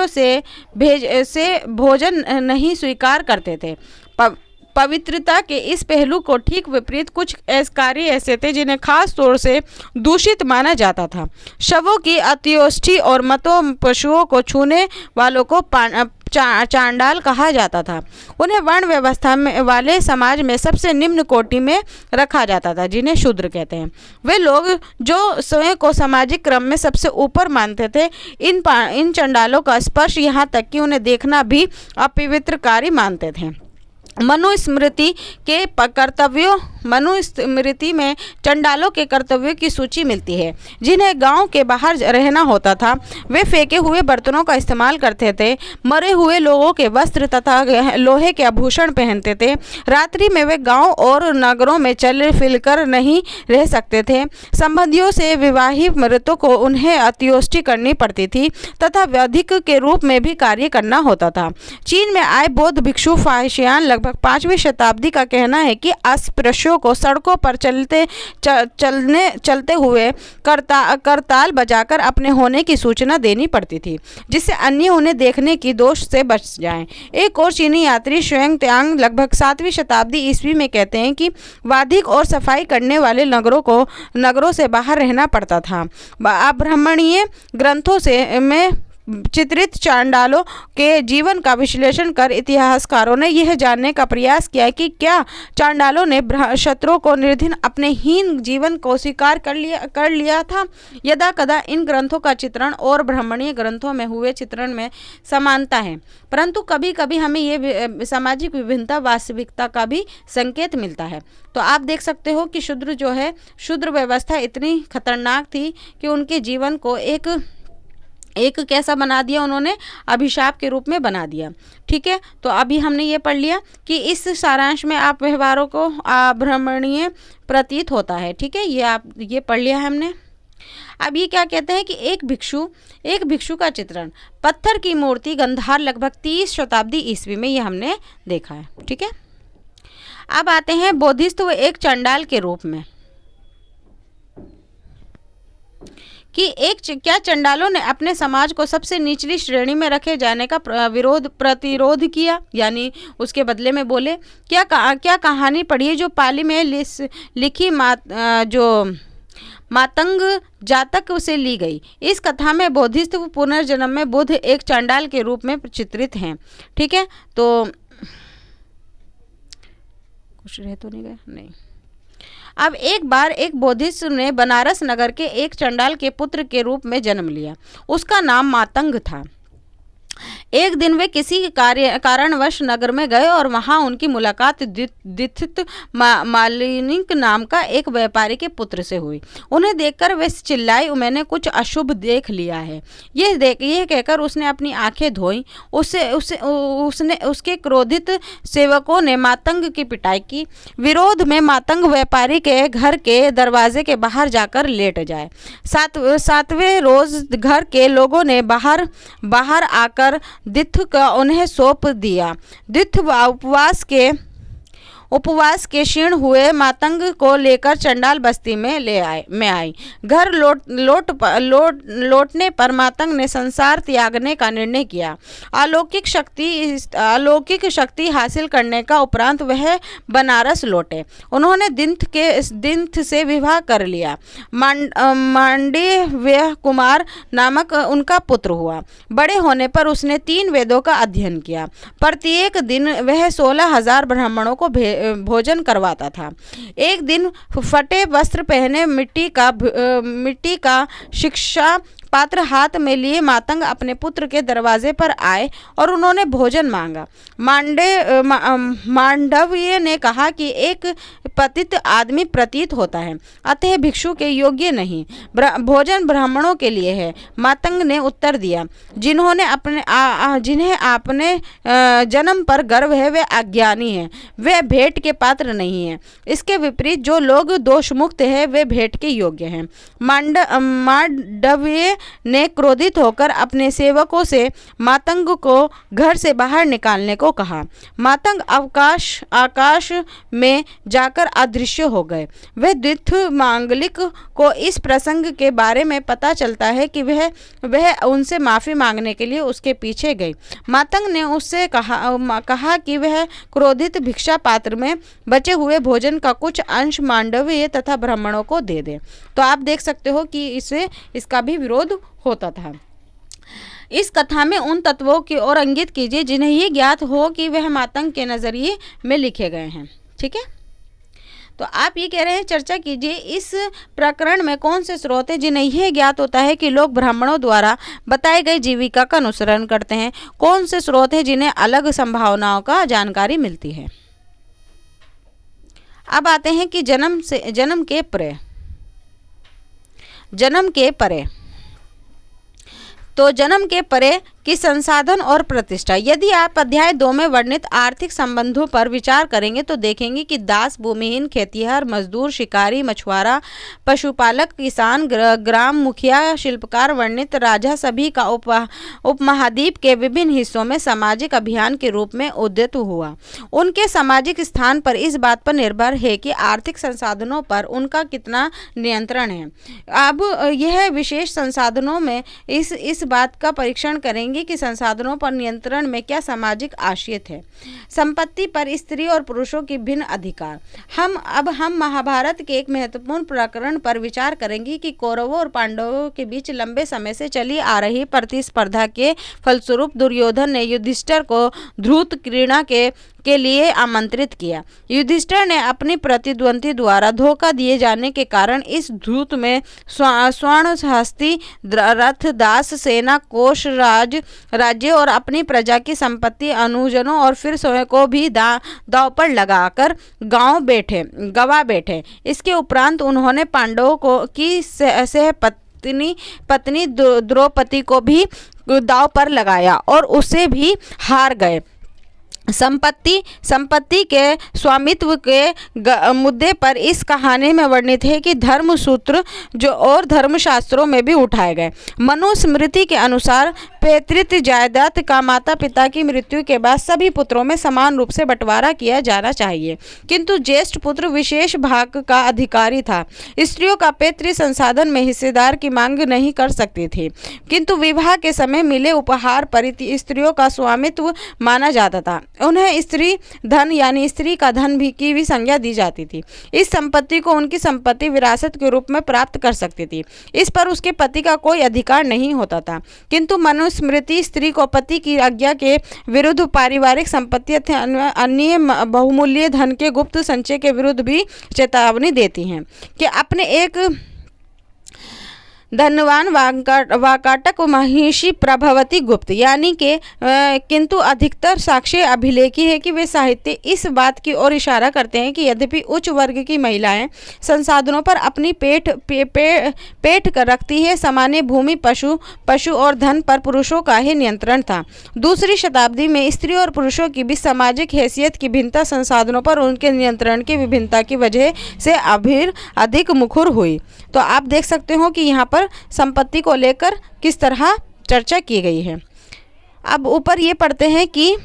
से भोजन नहीं स्वीकार करते थे। पवित्रता के इस पहलू को ठीक विपरीत कुछ कार्य ऐसे थे जिन्हें खास तौर से दूषित माना जाता था। शवों की अंत्येष्टि और मतों पशुओं को छूने वालों को चांडाल कहा जाता था। उन्हें वर्ण व्यवस्था में वाले समाज में सबसे निम्न कोटि में रखा जाता था, जिन्हें शूद्र कहते हैं। वे लोग जो स्वयं को सामाजिक क्रम में सबसे ऊपर मानते थे, इन चांडालों का स्पर्श यहाँ तक कि उन्हें देखना भी अपवित्रकारी मानते थे। मनुस्मृति में चंडालों के कर्तव्यों की सूची मिलती है। जिन्हें गांव के बाहर रहना होता था, वे फेंके हुए बर्तनों का इस्तेमाल करते थे, मरे हुए लोगों के वस्त्र तथा लोहे के आभूषण पहनते थे। रात्रि में वे गांव और नगरों में चल फिर कर नहीं रह सकते थे। संबंधियों से विवाहित मृतों को उन्हें अंत्येष्टि करनी पड़ती थी तथा वैदिक के रूप में भी कार्य करना होता था। चीन में आए बौद्ध भिक्षु फाहिशियान लगभग 5वीं शताब्दी का कहना है कि अस्पृश्यों को सड़कों पर चलते हुए करताल बजाकर अपने होने की सूचना देनी पड़ती थी, जिससे अन्य उन्हें देखने की दोष से बच जाएं। एक और चीनी यात्री श्वेंग त्सांग लगभग 7वीं शताब्दी ईस्वी में कहते हैं कि वाधिक और सफाई करने वाले नगरों से बाहर रहना पड़ता था। ब्राह्मणीय ग्रंथों में चित्रित चांडालों के जीवन का विश्लेषण कर इतिहासकारों ने यह जानने का प्रयास किया कि क्या चांडालों ने शत्रुओं को निर्धन अपने हीन जीवन को स्वीकार कर लिया था। यदा कदा इन ग्रंथों का चित्रण और ब्राह्मणीय ग्रंथों में हुए चित्रण में समानता है, परंतु कभी कभी हमें ये सामाजिक विभिन्नता वास्तविकता का भी संकेत मिलता है। तो आप देख सकते हो कि शूद्र व्यवस्था इतनी खतरनाक थी कि उनके जीवन को एक कैसा बना दिया, उन्होंने अभिशाप के रूप में बना दिया। ठीक है, तो अभी हमने ये पढ़ लिया कि इस सारांश में आप व्यवहारों को अब्राह्मणीय प्रतीत होता है। ठीक है, ये पढ़ लिया है हमने। अब ये क्या कहते हैं कि एक भिक्षु का चित्रण, पत्थर की मूर्ति, गंधार, लगभग 30 शताब्दी ईस्वी में ये हमने देखा है। ठीक है, अब आते हैं बोधिसत्व एक चंडाल के रूप में कि क्या चंडालों ने अपने समाज को सबसे निचली श्रेणी में रखे जाने का प्रतिरोध किया, यानी उसके बदले में बोले। क्या कहानी पढ़िए जो पाली में लिखी जो मातंग जातक से ली गई। इस कथा में बोधिसत्व पुनर्जन्म में बुद्ध एक चांडाल के रूप में चित्रित हैं। ठीक है, तो कुछ रह तो नहीं गए? नहीं। अब एक बार एक बोधिसत्व ने बनारस नगर के एक चंडाल के पुत्र के रूप में जन्म लिया। उसका नाम मातंग था। एक दिन वे किसी कारणवश नगर में गए और वहां उनकी मुलाकात दिथित मालिनिक नाम का एक व्यापारी के पुत्र से हुई। उन्हें देखकर वे चिल्लाई, मैंने कुछ अशुभ देख लिया है। यह कहकर उसने अपनी आंखें धोई। उसके क्रोधित सेवकों ने मातंग की पिटाई की। विरोध में मातंग व्यापारी के घर के दरवाजे के बाहर जाकर लेट जाए। सातवें रोज घर के लोगों ने बाहर आकर दिथ का उन्हें सौंप दिया। दिथ उपवास के क्षीण हुए मातंग को लेकर चंडाल बस्ती में आई। घर लौटने पर मातंग ने संसार त्यागने का निर्णय किया। अलौकिक शक्ति हासिल करने का उपरांत वह बनारस लौटे। उन्होंने दिंथ से विवाह कर लिया। मांडव्य कुमार नामक उनका पुत्र हुआ। बड़े होने पर उसने 3 वेदों का अध्ययन किया। प्रत्येक दिन वह 16,000 ब्राह्मणों को भोजन करवाता था। एक दिन फटे वस्त्र पहने मिट्टी का शिक्षा पात्र हाथ में लिए मातंग अपने पुत्र के दरवाजे पर आए और उन्होंने भोजन मांगा। मांडव्य ने कहा कि एक पतित आदमी प्रतीत होता है, अतः भिक्षु के योग्य नहीं, भोजन ब्राह्मणों के लिए है। मातंग ने उत्तर दिया, जिन्हें अपने जन्म पर गर्व है वे अज्ञानी हैं, वे भेंट के पात्र नहीं हैं। इसके विपरीत जो लोग दोष मुक्त हैं वे भेंट के योग्य हैं। मांडव्य ने क्रोधित होकर अपने सेवकों से मातंग को घर से बाहर निकालने को कहा। मातंग आकाश में जाकर अदृश्य हो गए। वह दिथ मांगलिक को इस प्रसंग के बारे में पता चलता है कि वह उनसे माफी मांगने के लिए उसके पीछे गई। मातंग ने उससे कहा कि वह क्रोधित भिक्षा पात्र में बचे हुए भोजन का कुछ अंश मांडव्य तथा ब्राह्मणों को दे दे। तो आप देख सकते हो कि इसका भी विरोध होता था। इस कथा में उन तत्वों की ओर इंगित कीजिए जिन्हें ये ज्ञात हो कि वह मातंग के नजरिए में लिखे गए हैं। ठीक है, तो आप ये कह रहे हैं चर्चा कीजिए इस प्रकरण में कौन से स्रोत हैं जिन्हें यह ज्ञात होता है कि लोग ब्राह्मणों द्वारा बताई गई जीविका का अनुसरण करते हैं। कौन से स्रोत हैं जिन्हें अलग संभावनाओं का जानकारी मिलती है। अब आते हैं कि जन्म के परे तो जन्म के परे की संसाधन और प्रतिष्ठा। यदि आप अध्याय 2 में वर्णित आर्थिक संबंधों पर विचार करेंगे तो देखेंगे कि दास, भूमिहीन, खेतिहर, मजदूर, शिकारी, मछुआरा, पशुपालक, किसान, ग्राम मुखिया, शिल्पकार, वर्णित राजा सभी का उपमहाद्वीप के विभिन्न हिस्सों में सामाजिक अभियान के रूप में उद्यत हुआ। उनके सामाजिक स्थान पर इस बात पर निर्भर है कि आर्थिक संसाधनों पर उनका कितना नियंत्रण है। अब यह विशेष संसाधनों में इस बात का परीक्षण करेंगे कि संसाधनों पर नियंत्रण में क्या सामाजिक आशियत है। संपत्ति पर स्त्री और पुरुषों की भिन्न अधिकार। हम महाभारत के एक महत्वपूर्ण प्रकरण पर विचार करेंगे कि कौरवों और पांडवों के बीच लंबे समय से चली आ रही प्रतिस्पर्धा के फलस्वरूप दुर्योधन ने युधिष्ठिर को ध्रुत क्रीड़ा के लिए आमंत्रित किया। युधिष्ठिर ने अपनी प्रतिद्वंदी द्वारा धोखा दिए जाने के कारण इस ध्रुत में स्वर्ण हस्ती, रथ, दास, सेना, कोष, राज्य और अपनी प्रजा की संपत्ति, अनुजनों और फिर स्वयं को भी दांव पर लगाकर गवा बैठे। इसके उपरांत उन्होंने पांडवों की पत्नी द्रौपदी को भी दांव पर लगाया और उसे भी हार गए। संपत्ति के स्वामित्व के मुद्दे पर इस कहानी में वर्णित है कि धर्म सूत्र जो और धर्मशास्त्रों में भी उठाए गए। मनुस्मृति के अनुसार पैतृक जायदाद का माता पिता की मृत्यु के बाद सभी पुत्रों में समान रूप से बंटवारा किया जाना चाहिए, किंतु ज्येष्ठ पुत्र विशेष भाग का अधिकारी था। स्त्रियों का पैतृक संसाधन में हिस्सेदार की मांग नहीं कर सकती थी, किंतु विवाह के समय मिले उपहार पर स्त्रियों का स्वामित्व माना जाता था। उन्हें स्त्री धन यानी स्त्री का धन की भी संज्ञा दी जाती थी। इस संपत्ति को उनकी संपत्ति विरासत के रूप में प्राप्त कर सकती थी। इस पर उसके पति का कोई अधिकार नहीं होता था, किंतु मनुस्मृति स्त्री को पति की आज्ञा के विरुद्ध पारिवारिक संपत्ति अन्य बहुमूल्य धन के गुप्त संचय के विरुद्ध भी चेतावनी देती हैं कि अपने एक धनवान वाकाटक महिषी प्रभवती गुप्त, यानी कि किंतु अधिकतर साक्ष्य अभिलेखी है कि वे साहित्य इस बात की ओर इशारा करते हैं कि यद्यपि उच्च वर्ग की महिलाएं संसाधनों पर अपनी पेट कर रखती है, सामान्य भूमि पशु और धन पर पुरुषों का ही नियंत्रण था। दूसरी शताब्दी में स्त्री और पुरुषों की भी सामाजिक हैसियत की भिन्नता संसाधनों पर उनके नियंत्रण की विभिन्नता की वजह से अधिक मुखर हुई। तो आप देख सकते हो कि यहाँ पर संपत्ति को लेकर किस तरह चर्चा की गई है। अब ऊपर ये पढ़ते हैं कि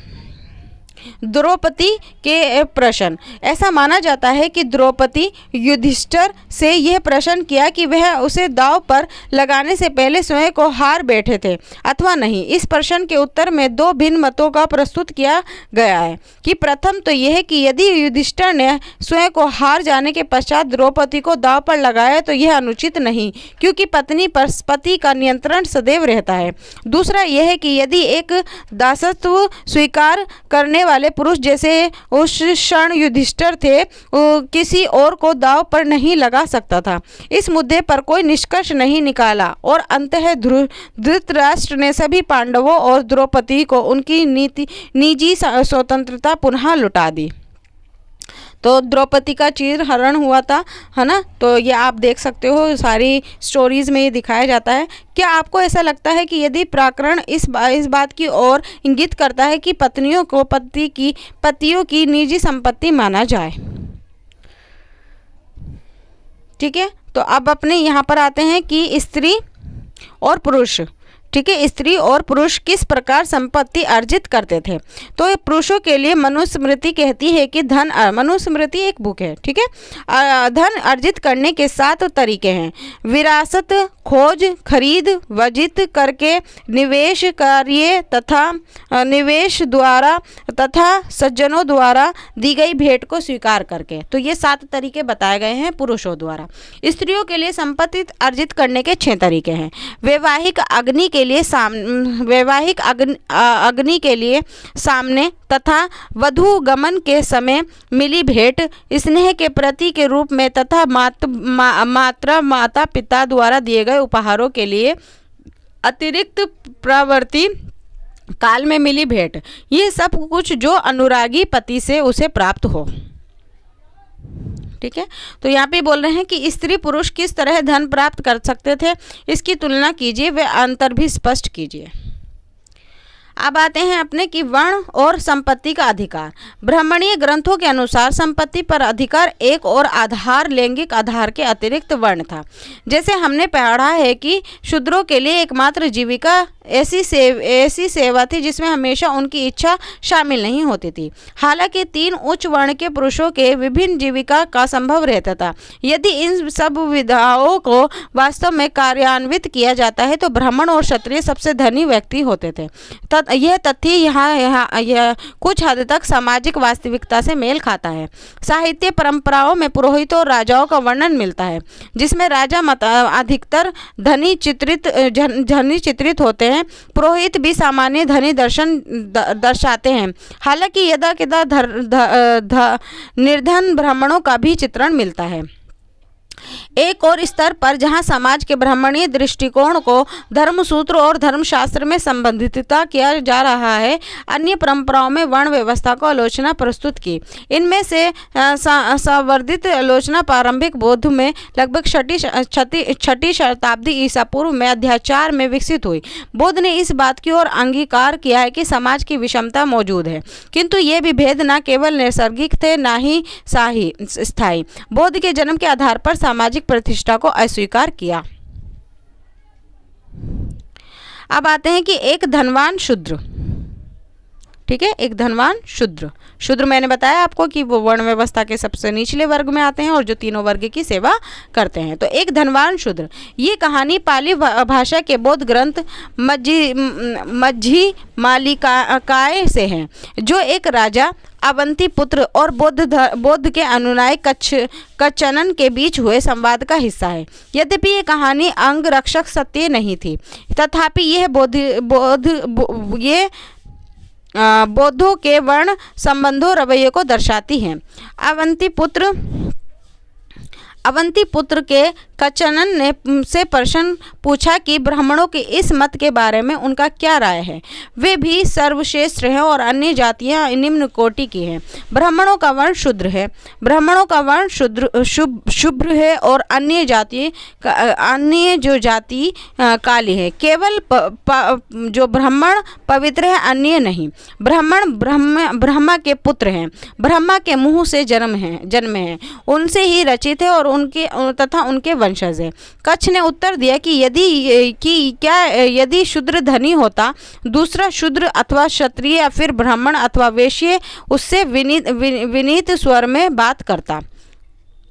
द्रौपदी के प्रश्न। ऐसा माना जाता है कि द्रौपदी युधिष्ठिर से यह प्रश्न किया कि वह उसे दांव पर लगाने से पहले स्वयं को हार बैठे थे अथवा नहीं। इस प्रश्न के उत्तर में दो भिन्न मतों का प्रस्तुत किया गया है कि प्रथम तो यह कि यदि युधिष्ठिर ने स्वयं को हार जाने के पश्चात द्रौपदी को दांव पर लगाया तो यह अनुचित नहीं, क्योंकि पत्नी पर पति का नियंत्रण सदैव रहता है। दूसरा यह है कि यदि एक दासत्व स्वीकार करने वाले पुरुष जैसे उस क्षण युधिष्ठिर थे किसी और को दांव पर नहीं लगा सकता था। इस मुद्दे पर कोई निष्कर्ष नहीं निकाला और अंततः धृतराष्ट्र ने सभी पांडवों और द्रौपदी को उनकी निजी स्वतंत्रता पुनः लौटा दी। तो द्रौपदी का चीर हरण हुआ था, है ना। तो ये आप देख सकते हो, सारी स्टोरीज में ये दिखाया जाता है। क्या आपको ऐसा लगता है कि यदि प्रकरण इस बात की ओर इंगित करता है कि पत्नियों को पतियों की निजी संपत्ति माना जाए? ठीक है, तो अब अपने यहाँ पर आते हैं कि स्त्री और पुरुष, ठीक है, स्त्री और पुरुष किस प्रकार संपत्ति अर्जित करते थे। तो पुरुषों के लिए मनुस्मृति कहती है कि मनुस्मृति एक बुक है, ठीक है। धन अर्जित करने के 7 तरीके हैं। विरासत, खोज, खरीद, वजित करके, निवेश कार्य तथा निवेश द्वारा तथा सज्जनों द्वारा दी गई भेंट को स्वीकार करके। तो ये 7 तरीके बताए गए हैं पुरुषों द्वारा। स्त्रियों के लिए संपत्ति अर्जित करने के 6 तरीके हैं। वैवाहिक अग्नि के लिए सामने तथा वधू गमन के समय मिली भेंट, स्नेह के प्रति के रूप में तथा माता पिता द्वारा दिए गए उपहारों के लिए अतिरिक्त प्रवृत्ति काल में मिली भेंट, ये सब कुछ जो अनुरागी पति से उसे प्राप्त हो। ठीक है, तो यहाँ पे बोल रहे हैं कि स्त्री पुरुष किस तरह धन प्राप्त कर सकते थे, इसकी तुलना कीजिए, वे अंतर भी स्पष्ट कीजिए। अब आते हैं अपने कि वर्ण और संपत्ति का अधिकार। ब्राह्मणीय ग्रंथों के अनुसार संपत्ति पर अधिकार एक और आधार लैंगिक आधार के अतिरिक्त वर्ण था। जैसे हमने पढ़ा है कि शूद्रों के लिए एकमात्र जीविका ऐसी सेवा थी जिसमें हमेशा उनकी इच्छा शामिल नहीं होती थी। हालांकि 3 उच्च वर्ण के पुरुषों के विभिन्न जीविका का संभव रहता था। यदि इन सब विधाओं को वास्तव में कार्यान्वित किया जाता है तो ब्राह्मण और क्षत्रिय सबसे धनी व्यक्ति होते थे। यह तथ्य यहाँ कुछ हद तक सामाजिक वास्तविकता से मेल खाता है। साहित्य परंपराओं में पुरोहितों और राजाओं का वर्णन मिलता है, जिसमें राजा अधिकतर धनी चित्रित होते हैं। पुरोहित भी सामान्य धनी दर्शाते हैं। हालांकि यदा कदा निर्धन ब्राह्मणों का भी चित्रण मिलता है। एक और स्तर पर जहां समाज के ब्राह्मणीय दृष्टिकोण को धर्मसूत्र और धर्मशास्त्र में संबंधितता किया जा रहा है, अन्य परंपराओं में वर्ण व्यवस्था को आलोचना प्रस्तुत की। इनमें से संवर्धित आलोचना प्रारंभिक बौद्ध में लगभग छठी शताब्दी ईसा पूर्व में अध्याय 4 में विकसित हुई। बौद्ध ने इस बात की ओर अंगीकार किया है कि समाज की विषमता मौजूद है, किंतु ये विभेद न केवल नैसर्गिक थे न ही स्थायी। बौद्ध के जन्म के आधार पर सामाजिक प्रतिष्ठा को अस्वीकार किया। अब आते हैं कि एक धनवान शूद्र। ठीक है, एक धनवान शूद्र मैंने बताया आपको कि वो वर्ण व्यवस्था के सबसे निचले वर्ग में आते हैं और जो तीनों वर्ग की सेवा करते हैं। तो एक धनवान शूद्र, ये कहानी पाली भाषा के बौद्ध ग्रंथ मज्झी मालिकाए से है, जो एक राजा अवंती पुत्र और बौद्ध के अनुयायी कच्छनन के बीच हुए संवाद का हिस्सा है। यद्यपि ये कहानी अंग रक्षक सत्य नहीं थी, तथापि यह बौद्धों के वर्ण संबंधों रवैये को दर्शाती हैं। अवंती पुत्र के कचनन ने से प्रश्न पूछा कि ब्राह्मणों के इस मत के बारे में उनका क्या राय है। वे भी सर्वश्रेष्ठ हैं और अन्य जातियां निम्न कोटि की हैं। ब्राह्मणों का वर्ण शूद्र है, ब्राह्मणों का वर्ण शुभ्र है और अन्य जो जाति काली है। केवल जो ब्राह्मण पवित्र है, अन्य नहीं। ब्राह्मण ब्रह्मा के पुत्र हैं, ब्रह्मा के मुँह से जन्मे हैं, उनसे ही रचित है और उनके वंशज है। कच्छ ने उत्तर दिया कि यदि शूद्र धनी होता, दूसरा शूद्र अथवा क्षत्रिय या फिर ब्राह्मण अथवा वैश्य उससे विनीत स्वर में बात करता।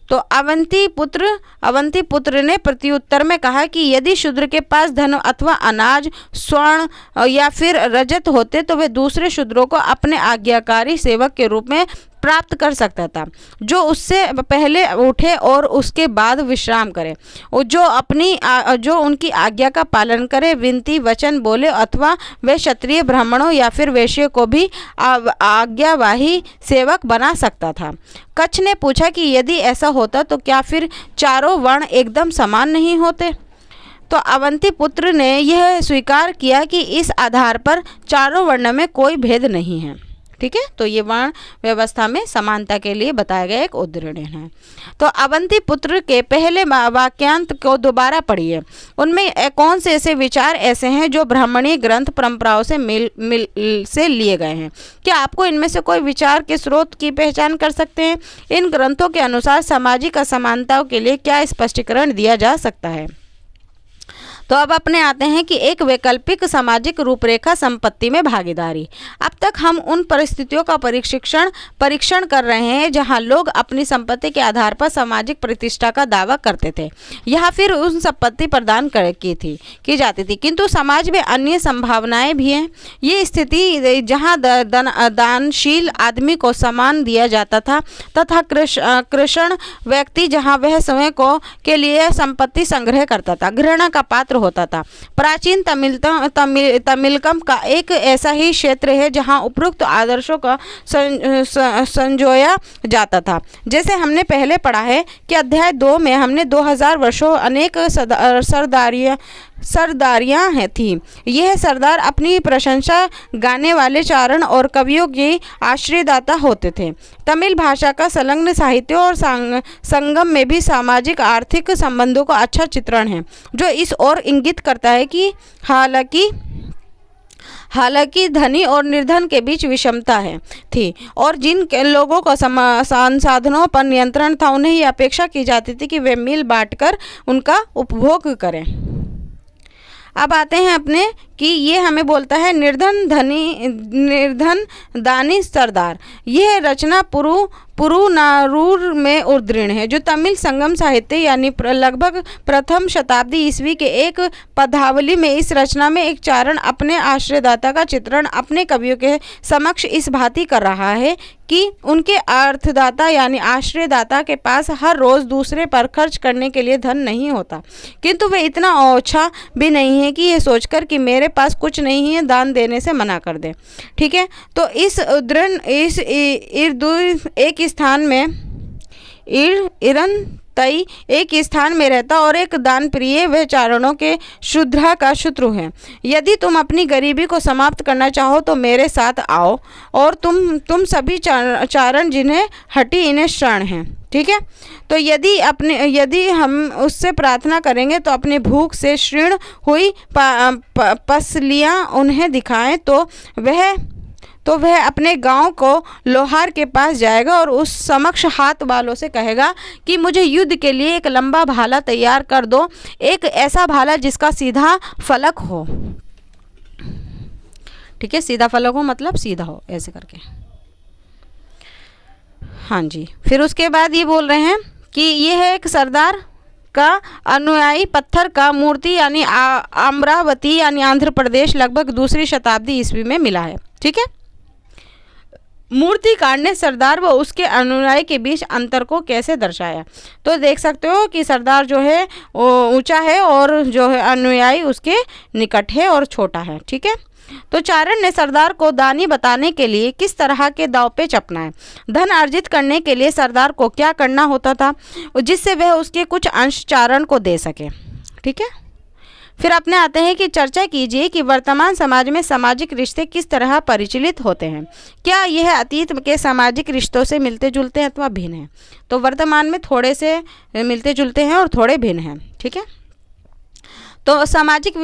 तो अवंती पुत्र ने प्रत्युत्तर में कहा कि यदि शूद्र के पास धन अथवा अनाज, स्वर्ण या फिर रजत होते तो वे दूसरे शूद्रों को अपने आज्ञाकारी सेवक के रूप में प्राप्त कर सकता था, जो उससे पहले उठे और उसके बाद विश्राम करे, जो उनकी आज्ञा का पालन करे, विनती वचन बोले, अथवा वे क्षत्रिय, ब्राह्मणों या फिर वैश्य को भी आज्ञावाही सेवक बना सकता था। कच्छ ने पूछा कि यदि ऐसा होता तो क्या फिर चारों वर्ण एकदम समान नहीं होते? तो अवंती पुत्र ने यह स्वीकार किया कि इस आधार पर चारों वर्णों में कोई भेद नहीं है। ठीक है, तो ये वर्ण व्यवस्था में समानता के लिए बताया गया एक उद्धरण है। तो अवंती पुत्र के पहले वाक्यांत को दोबारा पढ़िए। उनमें कौन से ऐसे विचार ऐसे हैं जो ब्राह्मणीय ग्रंथ परंपराओं से से लिए गए हैं? क्या आपको इनमें से कोई विचार के स्रोत की पहचान कर सकते हैं? इन ग्रंथों के अनुसार सामाजिक असमानताओं के लिए क्या स्पष्टीकरण दिया जा सकता है? तो अब अपने आते हैं कि एक वैकल्पिक सामाजिक रूपरेखा संपत्ति में भागीदारी। अब तक हम उन परिस्थितियों का परीक्षण कर रहे हैं जहां लोग अपनी संपत्ति के आधार पर सामाजिक प्रतिष्ठा का दावा करते थे या फिर उन संपत्ति प्रदान की जाती थी, किंतु समाज में अन्य संभावनाएं भी हैं। ये स्थिति जहां दानशील आदमी को सम्मान दिया जाता था तथा कृषण व्यक्ति जहां वह स्वयं के लिए संपत्ति संग्रह करता था, घृणा का पात्र होता था। प्राचीन तमिलकम का एक ऐसा ही क्षेत्र है जहां उपरोक्त आदर्शों का संजोया जाता था। जैसे हमने पहले पढ़ा है कि अध्याय 2 में हमने 2000 वर्षों अनेक सरदारियां थी। यह सरदार अपनी प्रशंसा गाने वाले चारण और कवियों के आश्रयदाता होते थे। तमिल भाषा का संलग्न साहित्य और संगम में भी सामाजिक आर्थिक संबंधों का अच्छा चित्रण है, जो इस ओर इंगित करता है कि हालांकि धनी और निर्धन के बीच विषमता थी और जिन लोगों को संसाधनों पर नियंत्रण था उन्हें यह अपेक्षा की जाती थी कि वे मिल बांटकर उनका उपभोग करें। अब आते हैं अपने कि ये हमें बोलता है निर्धन दानी सरदार। यह रचना पुरुनारूर में उद्धृण है, जो तमिल संगम साहित्य यानी लगभग प्रथम शताब्दी ईस्वी के एक पदावली में। इस रचना में एक चारण अपने आश्रयदाता का चित्रण अपने कवियों के समक्ष इस भांति कर रहा है कि उनके अर्थदाता यानी आश्रयदाता के पास हर रोज़ दूसरे पर खर्च करने के लिए धन नहीं होता, किंतु वे इतना ओछा भी नहीं है कि ये सोचकर कि मेरे पास कुछ नहीं है दान देने से मना कर दे। ठीक है, तो इस उद्धरण एक स्थान में रहता और एक दान प्रिय वह चारणों के शुद्रा का शत्रु है। यदि तुम अपनी गरीबी को समाप्त करना चाहो तो मेरे साथ आओ और तुम सभी चारण जिन्हें हटी इन्हें शरण है। ठीक है, तो यदि हम उससे प्रार्थना करेंगे तो अपनी भूख से क्षीण हुई पसलियां उन्हें दिखाएं तो वह अपने गांव को लोहार के पास जाएगा और उस समक्ष हाथ वालों से कहेगा कि मुझे युद्ध के लिए एक लंबा भाला तैयार कर दो, एक ऐसा भाला जिसका सीधा फलक हो। ठीक है, सीधा फलक हो मतलब सीधा हो, ऐसे करके। हाँ जी, फिर उसके बाद ये बोल रहे हैं कि ये है एक सरदार का अनुयायी पत्थर का मूर्ति यानी अमरावती यानी आंध्र प्रदेश लगभग 2री शताब्दी ईस्वी में मिला है। ठीक है, मूर्तिकार ने सरदार व उसके अनुयायी के बीच अंतर को कैसे दर्शाया? तो देख सकते हो कि सरदार जो है वो ऊंचा है और जो है अनुयायी उसके निकट है और छोटा है। ठीक है, तो चारण ने सरदार को दानी बताने के लिए किस तरह के दांवपेच अपनाए, धन अर्जित करने के लिए सरदार को क्या करना होता था जिससे वह उसके कुछ अंश चारण को दे सके। ठीक है, फिर अपने आते हैं कि चर्चा कीजिए कि वर्तमान समाज में सामाजिक रिश्ते किस तरह परिचालित होते हैं। क्या यह अतीत के सामाजिक रिश्तों से मिलते जुलते हैं अथवा भिन्न हैं? तो वर्तमान में थोड़े से मिलते जुलते हैं और थोड़े भिन्न हैं। ठीक है, तो सामाजिक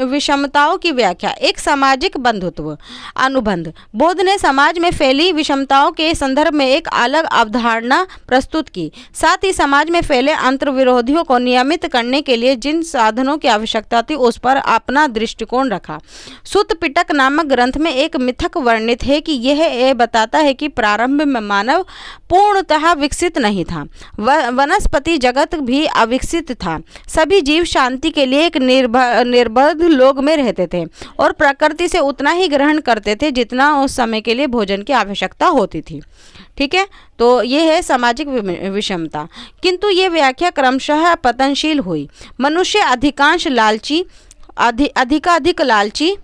विषमताओं की व्याख्या, एक सामाजिक बंधुत्व अनुबंध। बौद्ध ने समाज में फैली विषमताओं के संदर्भ में एक अलग अवधारणा प्रस्तुत की। साथ ही समाज में फैले अंतर्विरोधियों को नियमित करने के लिए जिन साधनों की आवश्यकता थी उस पर अपना दृष्टिकोण रखा। सुत्त पिटक नामक ग्रंथ में एक मिथक वर्णित है कि यह बताता है कि प्रारंभ में मानव पूर्णतः विकसित नहीं था, वनस्पति जगत भी अविकसित था। सभी जीव शांति के लिए एक निर्बद्ध लोक में रहते थे और प्रकृति से उतना ही ग्रहण करते थे जितना उस समय के लिए भोजन की आवश्यकता होती थी। ठीक है, तो ये है सामाजिक विषमता। किंतु ये व्याख्या क्रमशः पतनशील हुई। मनुष्य अधिकांश अधिकाधिक लालची,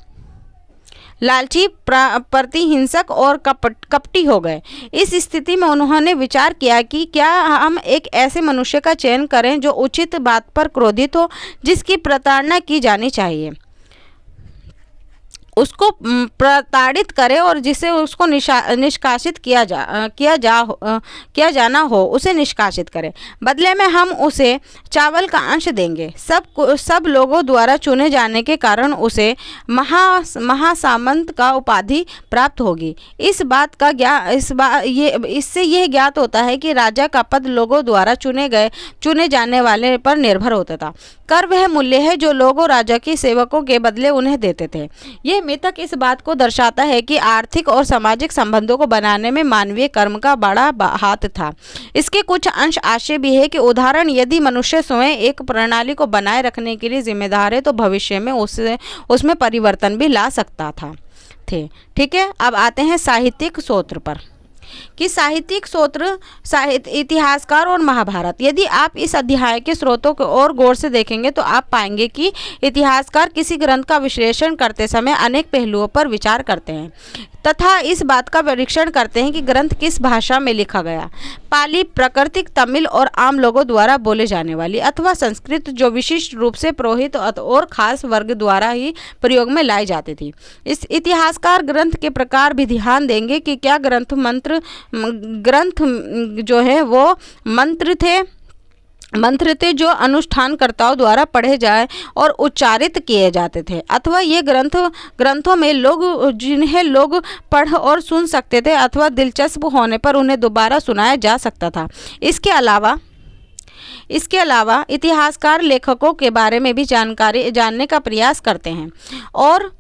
प्रतिहिंसक और कपटी हो गए। इस स्थिति में उन्होंने विचार किया कि क्या हम एक ऐसे मनुष्य का चयन करें जो उचित बात पर क्रोधित हो, जिसकी प्रताड़ना की जानी चाहिए, उसको प्रताड़ित करे और जिसे उसको निष्कासित किया जाना हो उसे निष्कासित करे। बदले में हम उसे चावल का अंश देंगे। सब लोगों द्वारा चुने जाने के कारण उसे महासामंत का उपाधि प्राप्त होगी। इससे यह ज्ञात होता है कि राजा का पद लोगों द्वारा चुने जाने वाले पर निर्भर होता था। कर वह मूल्य है जो लोगों राजा के सेवकों के बदले उन्हें देते थे। यह मिथक इस बात को दर्शाता है कि आर्थिक और सामाजिक संबंधों को बनाने में मानवीय कर्म का बड़ा हाथ था। इसके कुछ अंश आशय भी है कि उदाहरण, यदि मनुष्य स्वयं एक प्रणाली को बनाए रखने के लिए जिम्मेदार है तो भविष्य में उसमें परिवर्तन भी ला सकता थे। ठीक है, अब आते हैं साहित्यिक सूत्र पर कि साहित्यिक सूत्र, इतिहासकार और महाभारत। यदि आप इस अध्याय के स्रोतों को और गौर से देखेंगे तो आप पाएंगे कि इतिहासकार किसी ग्रंथ का विश्लेषण करते समय अनेक पहलुओं पर विचार करते हैं तथा इस बात का परीक्षण करते हैं कि ग्रंथ किस भाषा में लिखा गया। पाली, प्राकृतिक, तमिल और आम लोगों द्वारा बोले जाने वाली, अथवा संस्कृत जो विशिष्ट रूप से पुरोहित और खास वर्ग द्वारा ही प्रयोग में लाई जाती थी। इस इतिहासकार ग्रंथ के प्रकार भी ध्यान देंगे कि क्या ग्रंथ जो है वो मंत्र थे जो अनुष्ठानकर्ताओं द्वारा पढ़े जाए और उच्चारित किए जाते थे, अथवा ये ग्रंथों में जिन्हें लोग पढ़ और सुन सकते थे अथवा दिलचस्प होने पर उन्हें दोबारा सुनाया जा सकता था। इसके अलावा इतिहासकार लेखकों के बारे में भी जानकारी जानने का प्रयास करते हैं और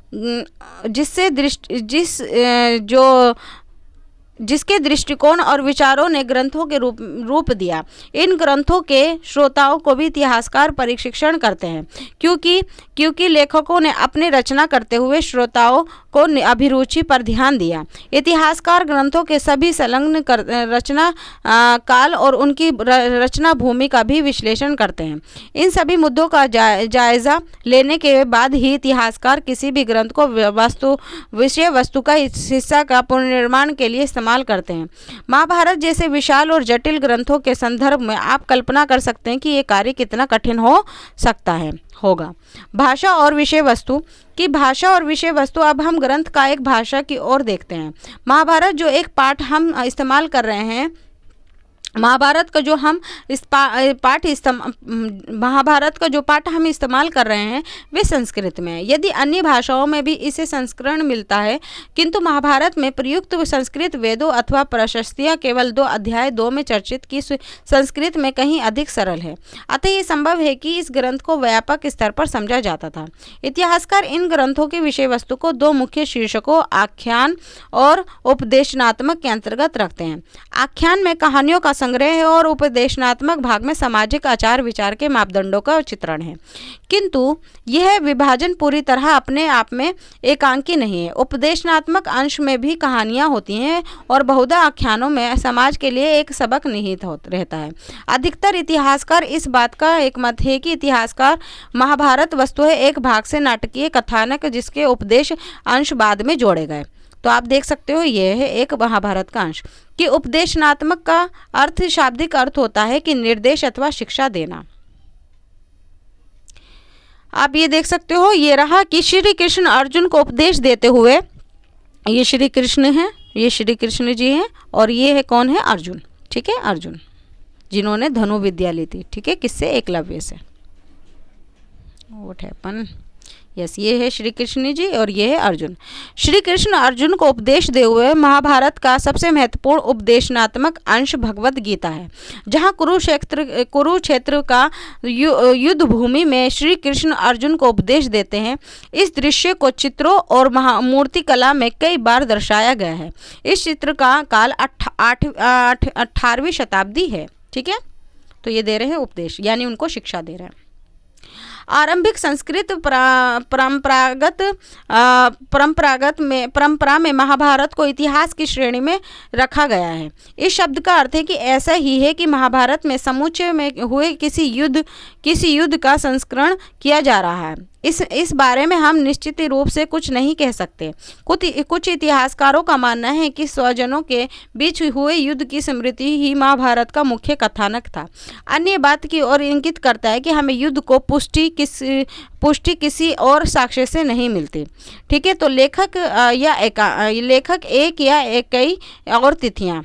जिसके दृष्टिकोण और विचारों ने ग्रंथों के रूप दिया। इन ग्रंथों के श्रोताओं को भी इतिहासकार प्रशिक्षण करते हैं क्योंकि लेखकों ने अपनी रचना करते हुए श्रोताओं को अभिरुचि पर ध्यान दिया। इतिहासकार ग्रंथों के सभी संलग्न रचना काल और उनकी रचना भूमि का भी विश्लेषण करते हैं। इन सभी मुद्दों का जायजा लेने के बाद ही इतिहासकार किसी भी ग्रंथ को विषय वस्तु का हिस्सा का पुनर्निर्माण के लिए इस्तेमाल करते हैं। महाभारत जैसे विशाल और जटिल ग्रंथों के संदर्भ में आप कल्पना कर सकते हैं कि ये कार्य कितना कठिन होगा। भाषा और विषय वस्तु अब हम ग्रंथ का एक भाषा की ओर देखते हैं। महाभारत जो एक पाठ हम इस्तेमाल कर रहे हैं, महाभारत का जो पाठ हम इस्तेमाल कर रहे हैं वे संस्कृत में है। यदि अन्य भाषाओं में भी इसे संस्करण मिलता है, किंतु महाभारत में प्रयुक्त संस्कृत वेदों अथवा प्रशस्तियाँ केवल 2 अध्याय 2 में चर्चित की संस्कृत में कहीं अधिक सरल है। अतः ये संभव है कि इस ग्रंथ को व्यापक स्तर पर समझा जाता था। इतिहासकार इन ग्रंथों की विषय वस्तु को 2 मुख्य शीर्षकों आख्यान और उपदेशनात्मक के अंतर्गत रखते हैं। आख्यान में कहानियों का संग्रह है और उपदेशनात्मक भाग में सामाजिक आचार विचार के मापदंडों का चित्रण है। किंतु यह विभाजन पूरी तरह अपने आप में एकांकी नहीं है। उपदेशनात्मक अंश में भी कहानियाँ होती हैं और बहुधा आख्यानों में समाज के लिए एक सबक निहित रहता है। अधिकतर इतिहासकार इस बात का एकमत है कि इतिहासकार महाभारत वस्तुतः एक भाग से नाटकीय कथानक जिसके उपदेश अंश बाद में जोड़े गए। तो आप देख सकते हो यह है एक महाभारत का अंश कि उपदेशनात्मक का अर्थ शाब्दिक अर्थ होता है कि निर्देश अथवा शिक्षा देना। आप ये देख सकते हो ये रहा कि श्री कृष्ण अर्जुन को उपदेश देते हुए, ये श्री कृष्ण हैं, ये श्री कृष्ण जी हैं और ये है कौन है, अर्जुन। ठीक है, अर्जुन जिन्होंने धनु विद्या ली थी। ठीक है, किससे, एकलव्य से। व्हाट हैपन, यस, ये है श्री कृष्ण जी और ये है अर्जुन। श्री कृष्ण अर्जुन को उपदेश दे हुए महाभारत का सबसे महत्वपूर्ण उपदेशनात्मक अंश भगवत गीता है, जहाँ कुरुक्षेत्र का युद्ध भूमि में श्री कृष्ण अर्जुन को उपदेश देते हैं। इस दृश्य को चित्रों और मूर्ति कला में कई बार दर्शाया गया है। इस चित्र का काल 18वीं शताब्दी है। ठीक है, तो ये दे रहे हैं उपदेश, यानी उनको शिक्षा दे रहे हैं। आरंभिक संस्कृत परंपरा में महाभारत को इतिहास की श्रेणी में रखा गया है। इस शब्द का अर्थ है कि ऐसा ही है कि महाभारत में समुच्चय में हुए किसी युद्ध का संस्करण किया जा रहा है। इस बारे में हम निश्चित रूप से कुछ नहीं कह सकते। कुछ इतिहासकारों का मानना है कि स्वजनों के बीच हुए युद्ध की स्मृति ही महाभारत का मुख्य कथानक था। अन्य बात की ओर इंगित करता है कि हमें युद्ध को पुष्टि किसी और साक्ष्य से नहीं मिलती। ठीक है, तो लेखक एक या कई और तिथियां।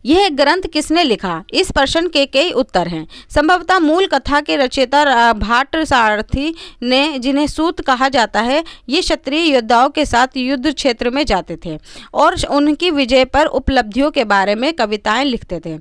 यह ग्रंथ किसने लिखा, इस प्रश्न के कई उत्तर हैं। संभवतः मूल कथा के रचयिता भाट सारथी ने, जिन्हें सूत कहा जाता है, ये क्षत्रिय योद्धाओं के साथ युद्ध क्षेत्र में जाते थे और उनकी विजय पर उपलब्धियों के बारे में कविताएं लिखते थे।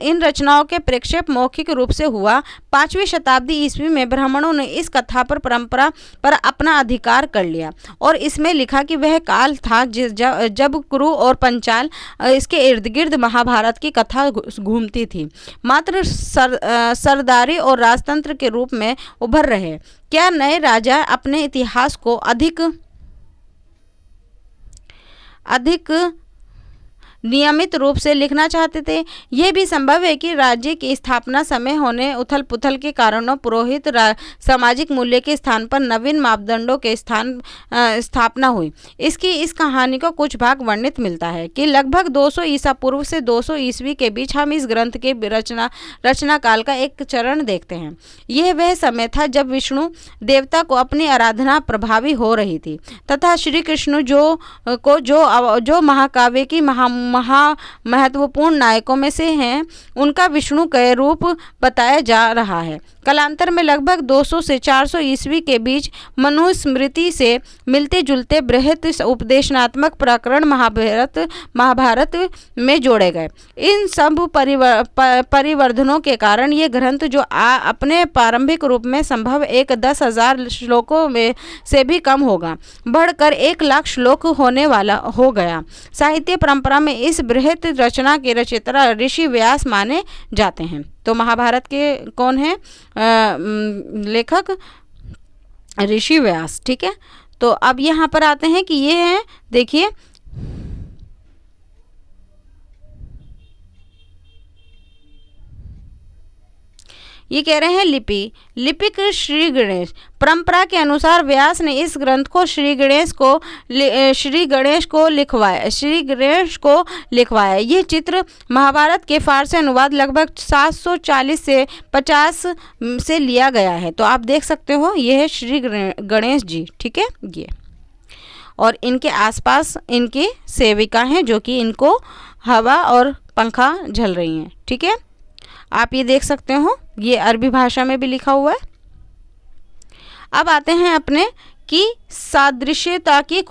इन रचनाओं के प्रक्षेप मौखिक रूप से हुआ 5वीं शताब्दी ईस्वी में। ब्राह्मणों ने इस कथा पर परंपरा पर अपना अधिकार कर लिया और इसमें लिखा कि वह काल था जब कुरु और पंचाल इसके इर्द गिर्द महाभारत की कथा घूमती थी, मात्र सरदारी और राजतंत्र के रूप में उभर रहे। क्या नए राजा अपने इतिहास को अधिक नियमित रूप से लिखना चाहते थे? यह भी संभव है कि राज्य की स्थापना समय होने उथल पुथल के कारणों पुरोहित सामाजिक मूल्य के स्थान पर नवीन मापदंडों के स्थापना हुई। इस कहानी का कुछ भाग वर्णित मिलता है कि लगभग 200 ईसा पूर्व से 200 ईस्वी के बीच हम इस ग्रंथ के रचना काल का एक चरण देखते हैं। यह वह समय था जब विष्णु देवता को अपनी आराधना प्रभावी हो रही थी तथा श्री कृष्ण जो महाकाव्य की महत्वपूर्ण नायकों में से हैं, उनका विष्णु के रूप बताया जा रहा है। कालांतर में लगभग 200 से 400 ईस्वी के बीच मनुस्मृति से मिलते जुलते बृहत उपदेशनात्मक प्रकरण महाभारत में जोड़े गए। इन सब परिवर्धनों के कारण ये ग्रंथ जो अपने प्रारंभिक रूप में संभव 10,000 श्लोकों में से भी कम होगा, बढ़कर 1,00,000 श्लोक होने वाला हो गया। साहित्य परंपरा में इस बृहत रचना के रचयिता ऋषि व्यास माने जाते हैं। तो महाभारत के कौन है लेखक? ऋषि व्यास। ठीक है, तो अब यहाँ पर आते हैं कि ये हैं, देखिए ये कह रहे हैं लिपिक श्री गणेश। परंपरा के अनुसार व्यास ने इस ग्रंथ को श्री गणेश को लिखवाया। यह चित्र महाभारत के फारसी अनुवाद लगभग 740 से 50 से लिया गया है। तो आप देख सकते हो ये है श्री गणेश जी। ठीक है, ये और इनके आसपास इनकी सेविका हैं जो कि इनको हवा और पंखा झल रही हैं। ठीक है, आप ये देख सकते हो, ये अरबी भाषा में भी लिखा हुआ है। अब आते हैं अपने कि सादृश्यता की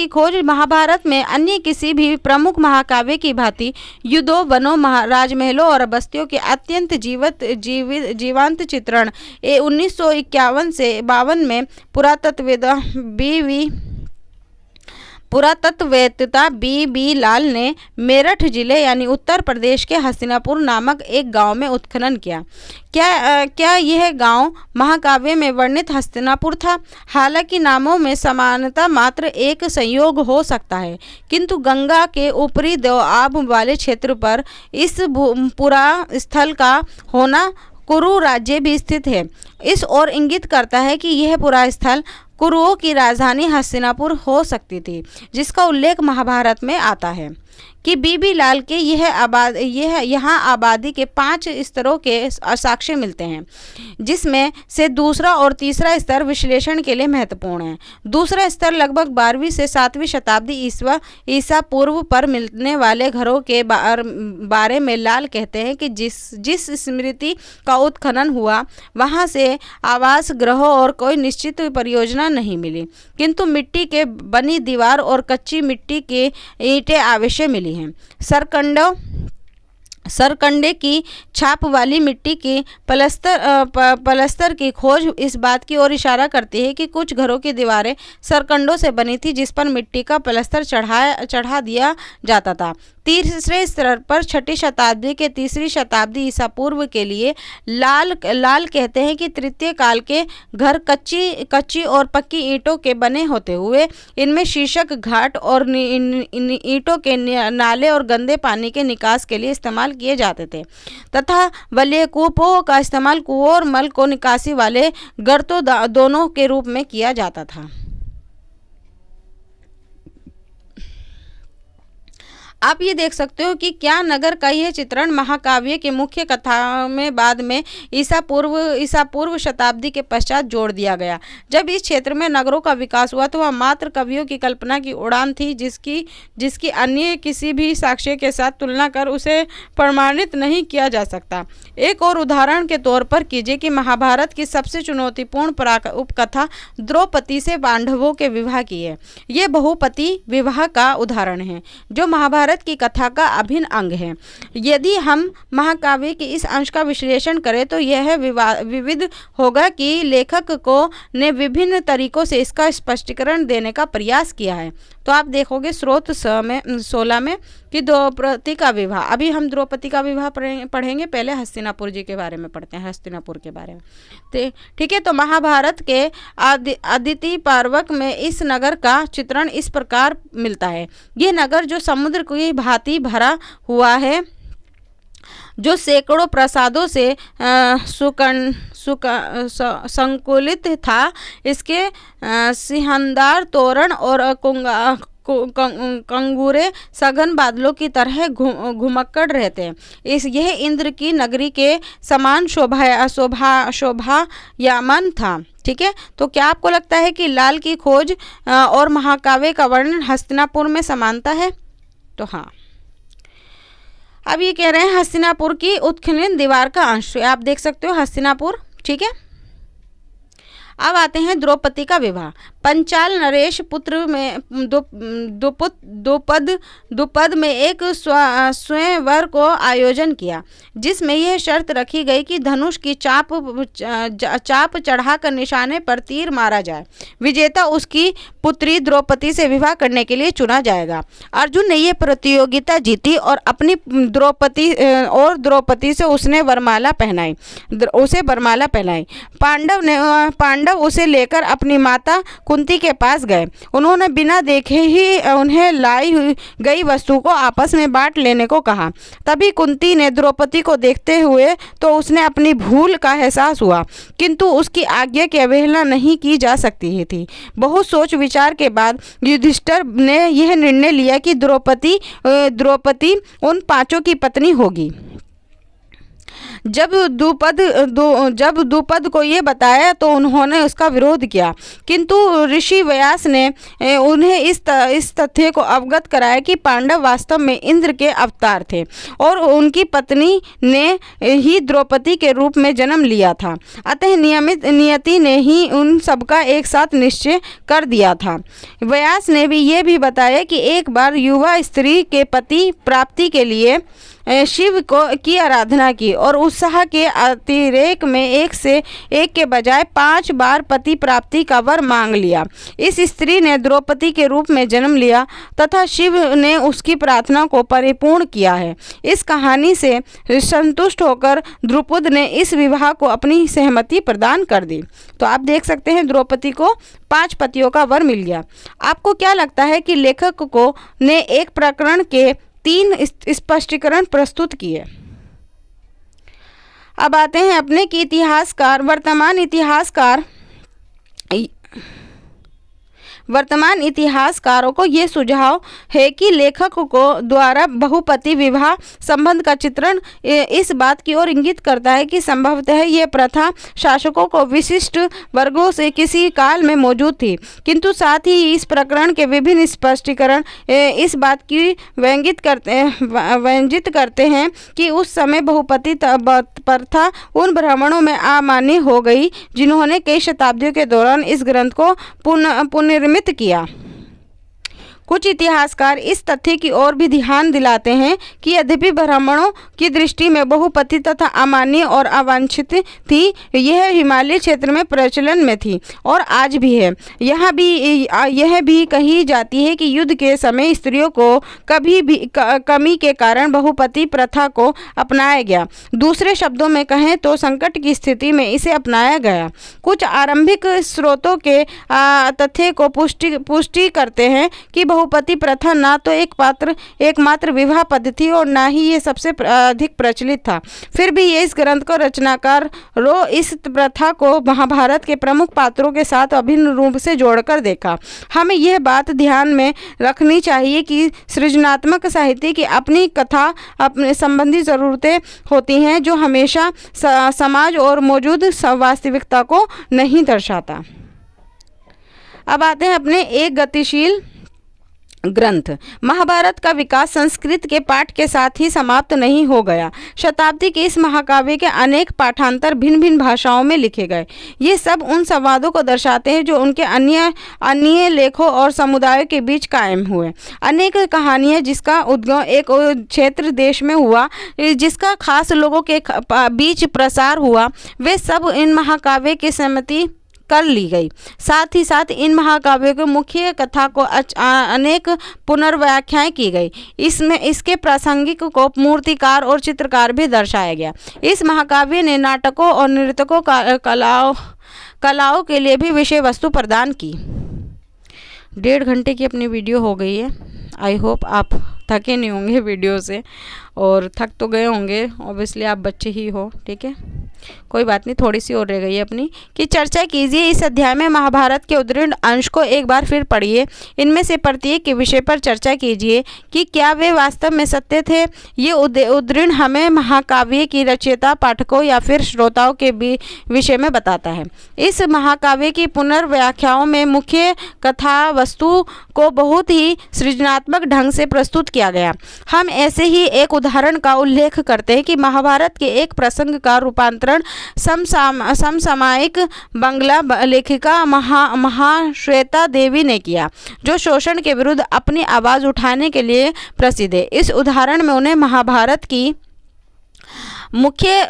खोज महाभारत में अन्य किसी भी प्रमुख महाकाव्य की भांति युद्धों, वनों, राजमहलों और बस्तियों के अत्यंत जीवंत चित्रण 1951 से 52 में पुरातत्वविद पुरातत्ववेत्ता बी लाल ने मेरठ जिले यानी उत्तर प्रदेश के हस्तिनापुर नामक एक गांव में उत्खनन किया। क्या यह गांव महाकाव्य में वर्णित हस्तिनापुर था? हालांकि नामों में समानता मात्र एक संयोग हो सकता है, किंतु गंगा के ऊपरी दोआब वाले क्षेत्र पर इस पुरा स्थल का होना कुरु राज्य भी स्थित है। इस ओर इंगित करता है कि यह पुरा स्थल कुरुओं की राजधानी हस्तिनापुर हो सकती थी, जिसका उल्लेख महाभारत में आता है कि बीबी लाल के यहाँ आबादी के 5 स्तरों के साक्ष्य मिलते हैं, जिसमें से दूसरा और तीसरा स्तर विश्लेषण के लिए महत्वपूर्ण है। दूसरा स्तर लगभग 12वीं से 7वीं शताब्दी ईसा पूर्व पर मिलने वाले घरों के बारे में लाल कहते हैं कि जिस स्मृति का उत्खनन हुआ वहाँ से आवास गृहों और कोई निश्चित परियोजना नहीं मिली, किंतु मिट्टी के बनी दीवार और कच्ची मिट्टी की ईंटें अवश्य मिली हैं। सरकंडे की छाप वाली मिट्टी की पलस्तर की खोज इस बात की ओर इशारा करती है कि कुछ घरों की दीवारें सरकंडों से बनी थी, जिस पर मिट्टी का पलस्तर चढ़ा दिया जाता था। तीसरे स्तर पर 6ठी शताब्दी के 3री शताब्दी ईसा पूर्व के लिए लाल कहते हैं कि तृतीय काल के घर कच्ची और पक्की ईंटों के बने होते हुए इनमें शीर्षक घाट और ईंटों के नाले और गंदे पानी के निकास के लिए इस्तेमाल किए जाते थे, तथा वलय कूपों का इस्तेमाल कुओं और मल को निकासी वाले गर्तों दोनों के रूप में किया जाता था। आप ये देख सकते हो कि क्या नगर का यह चित्रण महाकाव्य के मुख्य कथा में बाद में ईसा पूर्व शताब्दी के पश्चात जोड़ दिया गया। जब इस क्षेत्र में नगरों का विकास हुआ तो वह मात्र कवियों की कल्पना की उड़ान थी, जिसकी अन्य किसी भी साक्ष्य के साथ तुलना कर उसे प्रमाणित नहीं किया जा सकता। एक और उदाहरण के तौर पर कीजिए कि महाभारत की सबसे चुनौतीपूर्ण उपकथा द्रौपदी से पांडवों के विवाह की है। ये बहुपति विवाह का उदाहरण है, जो महाभारत की कथा का अभिन्न अंग है। यदि हम महाकाव्य के इस अंश का विश्लेषण करें तो यह विविध होगा कि लेखक ने विभिन्न तरीकों से इसका स्पष्टीकरण देने का प्रयास किया है। तो आप देखोगे स्रोत 16 में कि द्रौपदी का विवाह। अभी हम द्रौपदी का विवाह पढ़ेंगे, पहले हस्तिनापुर जी के बारे में पढ़ते हैं, हस्तिनापुर के बारे में। ठीक है, तो महाभारत के अदिति पर्वक में इस नगर का चित्रण इस प्रकार मिलता है। ये नगर जो समुद्र की भांति भरा हुआ है, जो सैकड़ों प्रासादों से संकुलित था, इसके सिंहदार तोरण और कंगूरे सघन बादलों की तरह घुमक्कड़ रहते हैं। यह इंद्र की नगरी के समान शोभायमान था। ठीक है, तो क्या आपको लगता है कि लाल की खोज और महाकाव्य का वर्णन हस्तिनापुर में समानता है? तो हाँ। अब ये कह रहे हैं हस्तिनापुर की उत्खनन दीवार का अंश। आप देख सकते हो हस्तिनापुर। ठीक है, अब आते हैं द्रौपदी का विवाह। पंचाल नरेश पुत्र में द्रुपद में एक स्वयंवर को आयोजन किया, जिसमें यह शर्त रखी गई कि धनुष की चाप चढ़ाकर निशाने पर तीर मारा जाए। विजेता उसकी पुत्री द्रौपदी से विवाह करने के लिए चुना जाएगा। अर्जुन ने यह प्रतियोगिता जीती और अपनी द्रौपदी से उसे वरमाला पहनाई। पांडव उसे लेकर अपनी माता कुंती के पास गए। उन्होंने बिना देखे ही उन्हें लाई गई वस्तु को आपस में बांट लेने को कहा। तभी कुंती ने द्रौपदी को देखते हुए तो उसने अपनी भूल का एहसास हुआ, किंतु उसकी आज्ञा की अवहेलना नहीं की जा सकती थी। बहुत सोच विचार के बाद युधिष्ठिर ने यह निर्णय लिया कि द्रौपदी उन 5 की पत्नी होगी। जब द्रुपद को ये बताया तो उन्होंने उसका विरोध किया, किंतु ऋषि व्यास ने उन्हें इस तथ्य को अवगत कराया कि पांडव वास्तव में इंद्र के अवतार थे और उनकी पत्नी ने ही द्रौपदी के रूप में जन्म लिया था। अतः नियति ने ही उन सबका एक साथ निश्चय कर दिया था। व्यास ने भी ये भी बताया कि एक बार युवा स्त्री के पति प्राप्ति के लिए शिव को की आराधना की और उत्साह के अतिरेक में एक से एक के बजाय 5 बार पति प्राप्ति का वर मांग लिया। इस स्त्री ने द्रौपदी के रूप में जन्म लिया तथा शिव ने उसकी प्रार्थना को परिपूर्ण किया है। इस कहानी से संतुष्ट होकर द्रुपद ने इस विवाह को अपनी सहमति प्रदान कर दी। तो आप देख सकते हैं द्रौपदी को 5 पतियों का वर मिल गया। आपको क्या लगता है कि लेखक को ने एक प्रकरण के 3 स्पष्टीकरण प्रस्तुत किए। अब आते हैं अपने कि वर्तमान इतिहासकारों को ये सुझाव है कि लेखक को द्वारा बहुपति विवाह संबंध का चित्रण इस बात की ओर इंगित करता है कि संभवतः ये प्रथा शासकों को विशिष्ट वर्गों से किसी काल में मौजूद थी, किंतु साथ ही इस प्रकरण के विभिन्न स्पष्टीकरण इस बात की व्यंजित करते हैं कि उस समय बहुपति प्रथा उन ब्राह्मणों में अमान्य हो गई जिन्होंने कई शताब्दियों के दौरान इस ग्रंथ को पुनर्निर्मित किया। कुछ इतिहासकार इस तथ्य की ओर भी ध्यान दिलाते हैं कि यद्यपि ब्राह्मणों की दृष्टि में बहुपति तथा अमान्य और अवांछित थी, यह हिमालय क्षेत्र में प्रचलन में थी और आज भी है। यह भी कही जाती है कि युद्ध के समय स्त्रियों को कमी के कारण बहुपति प्रथा को अपनाया गया। दूसरे शब्दों में कहें तो संकट की स्थिति में इसे अपनाया गया। कुछ आरंभिक स्रोतों के तथ्य को पुष्टि करते हैं कि बहुपति प्रथा ना तो एकमात्र विवाह पद्धति और ना ही ये सबसे अधिक प्रचलित था। फिर भी ये इस ग्रंथ को रचनाकार इस प्रथा को महाभारत के प्रमुख पात्रों के साथ अभिन्न रूप से जोड़कर देखा। हमें यह बात ध्यान में रखनी चाहिए कि सृजनात्मक साहित्य की अपनी कथा अपने संबंधी ज़रूरतें होती हैं जो हमेशा समाज और मौजूद वास्तविकता को नहीं दर्शाता। अब आते हैं अपने एक गतिशील ग्रंथ। महाभारत का विकास संस्कृत के पाठ के साथ ही समाप्त नहीं हो गया। शताब्दी के इस महाकाव्य के अनेक पाठांतर भिन्न भिन्न भाषाओं में लिखे गए। ये सब उन संवादों को दर्शाते हैं जो उनके अन्य लेखों और समुदायों के बीच कायम हुए। अनेक कहानियाँ जिसका उद्गम एक क्षेत्र देश में हुआ, जिसका खास लोगों के बीच प्रसार हुआ, वे सब इन महाकाव्य की सहमति कर ली गई। साथ ही साथ इन महाकाव्यों के मुख्य कथा को अनेक पुनर्व्याख्याएं की गई। इसके प्रासंगिक को मूर्तिकार और चित्रकार भी दर्शाया गया। इस महाकाव्य ने नाटकों और नृत्यों कलाओं के लिए भी विषय वस्तु प्रदान की। 1.5 घंटे की अपनी वीडियो हो गई है। आई होप आप थके नहीं होंगे वीडियो से, और थक तो गए होंगे, ऑब्वियसली आप बच्चे ही हो, ठीक है, कोई बात नहीं। थोड़ी सी और रह गई है अपनी कि चर्चा कीजिए। इस अध्याय में महाभारत के उद्धृत अंश को एक बार फिर पढ़िए। इनमें से प्रत्येक के विषय पर चर्चा कीजिए कि क्या वे वास्तव में सत्य थे। ये उद्धृत हमें महाकाव्य की रचयिता, पाठकों या फिर श्रोताओं के विषय में बताता है। इस महाकाव्य की पुनर्व्याख्याओं में मुख्य कथा वस्तु को बहुत ही सृजनात्मक ढंग से प्रस्तुत किया गया। हम ऐसे ही एक उदाहरण का उल्लेख करते हैं कि महाभारत के एक प्रसंग का रूपांतरण समसामयिक बंगला लेखिका महाश्वेता देवी ने किया, जो शोषण के विरुद्ध अपनी आवाज़ उठाने के लिए प्रसिद्ध है। इस उदाहरण में उन्हें महाभारत की मुख्य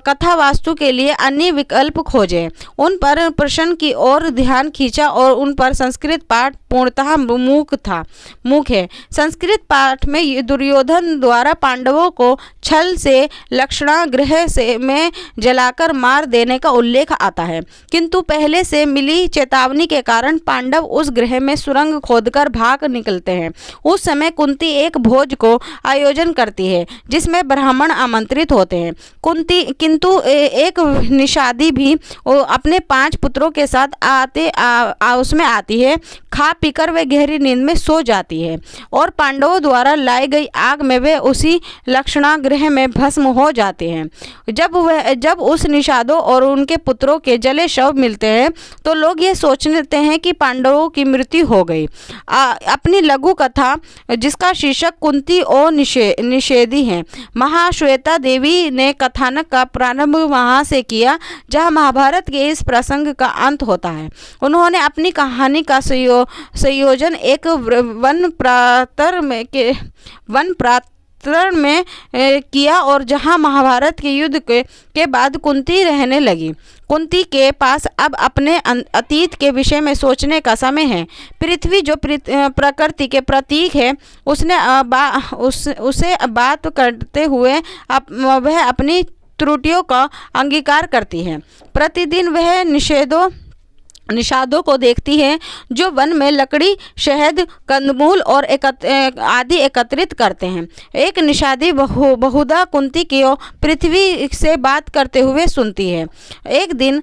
कथा वास्तु के लिए अन्य विकल्प खोजे, उन पर प्रश्न की ओर ध्यान खींचा और उन पर संस्कृत पाठ पूर्णतः मूक है। संस्कृत पाठ में दुर्योधन द्वारा पांडवों को छल से लक्षणागृह में जलाकर मार देने का उल्लेख आता है, किंतु पहले से मिली चेतावनी के कारण पांडव उस गृह में सुरंग खोदकर भाग निकलते हैं। उस समय कुंती एक भोज को आयोजन करती है जिसमें ब्राह्मण आमंत्रित होते हैं। किंतु एक निषादी भी अपने 5 पुत्रों के साथ उसमें आती है। खा पीकर वे गहरी नींद में सो जाती है और पांडवों द्वारा लाई गई आग में वे उसी लक्षणागृह में भस्म हो जाते हैं। जब उस निषादों और उनके पुत्रों के जले शव मिलते हैं तो लोग ये सोचते हैं कि पांडवों की मृत्यु हो गई। अपनी लघु कथा जिसका शीर्षक कुंती और निषेधी है, महाश्वेता देवी ने कथानक का प्रारंभ वहां से किया जहां महाभारत के इस प्रसंग का अंत होता है। उन्होंने अपनी कहानी का संयोजन एक वन प्रातर में किया और जहां महाभारत के युद्ध के बाद कुंती रहने लगी। कुंती के पास अब अपने अतीत के विषय में सोचने का समय है। पृथ्वी जो प्रकृति के प्रतीक है, उसे बात करते हुए वह अपनी त्रुटियों का अंगीकार करती है। प्रतिदिन वह निषादों को देखती है जो वन में लकड़ी, शहद, कंदमूल और आदि एकत्रित करते हैं। एक निषादी बहुधा कुंती की पृथ्वी से बात करते हुए सुनती है। एक दिन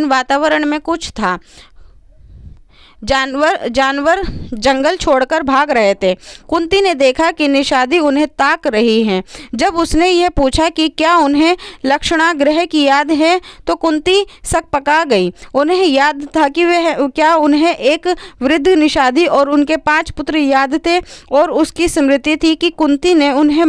वातावरण में कुछ था। जानवर जंगल छोड़कर भाग रहे थे। कुंती ने देखा कि निषादी उन्हें ताक रही हैं। जब उसने यह पूछा कि क्या उन्हें लक्षणाग्रह की याद है, तो कुंती सकपका गई। उन्हें याद था कि क्या उन्हें एक वृद्ध निषादी और उनके 5 पुत्र याद थे, और उसकी स्मृति थी कि कुंती ने उन्हें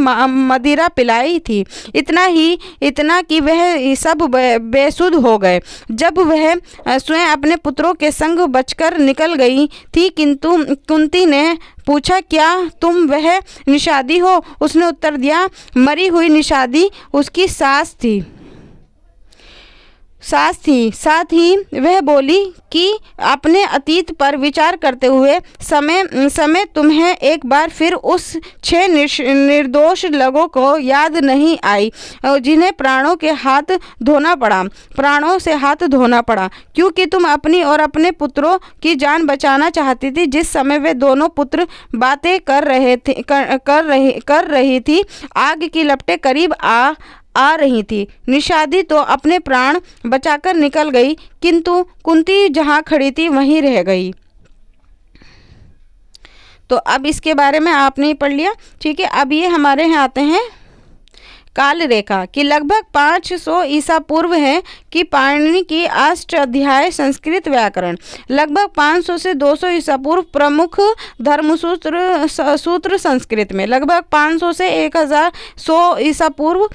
मदिरा पिलाई थी। इतना कि वह सब बेसुध हो गए। जब वह स्वयं अपने पुत्रों के संग बचकर निकल गई थी, किंतु कुंती ने पूछा, क्या तुम वह निषादी हो? उसने उत्तर दिया, मरी हुई निषादी उसकी सास थी। साथ ही वह बोली कि अपने अतीत पर विचार करते हुए समय तुम्हें एक बार फिर उस 6 निर्दोष लोगों को याद नहीं आई जिन्हें प्राणों से हाथ धोना पड़ा, क्योंकि तुम अपनी और अपने पुत्रों की जान बचाना चाहती थी। जिस समय वे दोनों पुत्र बातें कर रही थी, आग की लपटें करीब आ रही थी। निषादी तो अपने प्राण बचाकर निकल गई, किंतु कुंती जहाँ खड़ी थी वहीं रह गई। तो अब इसके बारे में आपने पढ़ लिया, ठीक है। अब ये हमारे यहाँ आते हैं काल रेखा कि लगभग 500 ईसा पूर्व है कि पाणिनि की अष्टाध्यायी संस्कृत व्याकरण, लगभग 500 से 200 ईसा पूर्व प्रमुख धर्मसूत्र संस्कृत में, लगभग 500 से 1100 ईसा पूर्व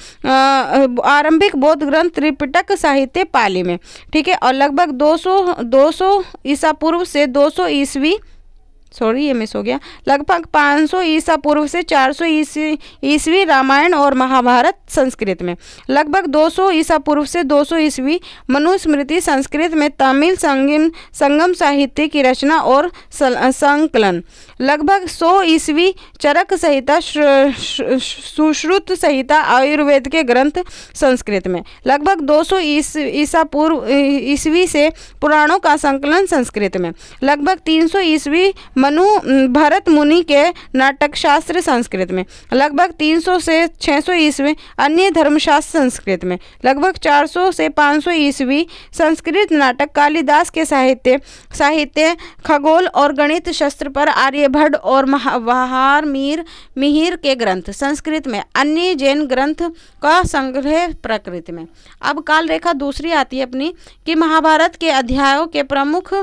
आरंभिक बौद्ध ग्रंथ त्रिपिटक साहित्य पाली में, ठीक है। और लगभग 200 ईसा पूर्व से 200 ईस्वी, ये मिस हो गया, लगभग 500 ईसा पूर्व से 400 ईस्वी रामायण और महाभारत संस्कृत में, लगभग 200 ईसा पूर्व से 200 ईस्वी मनुस्मृति संस्कृत में तमिल संगम साहित्य की रचना और संकलन, लगभग 100 ईस्वी चरक संहिता सुश्रुत संहिता आयुर्वेद के ग्रंथ संस्कृत में, लगभग 200 ईसा पूर्व ईस्वी से पुराणों का संकलन संस्कृत में, लगभग 300 ईस्वी भरत मुनि के नाटक शास्त्र संस्कृत में, लगभग 300 से 600 ईस्वी अन्य धर्मशास्त्र संस्कृत में, लगभग 400 से 500 ईस्वी संस्कृत नाटक कालिदास के साहित्य खगोल और गणित शास्त्र पर आर्यभट्ट और बहार मिहिर के ग्रंथ संस्कृत में, अन्य जैन ग्रंथ का संग्रह प्रकृति में। अब काल रेखा दूसरी आती है अपनी कि महाभारत के अध्यायों के प्रमुख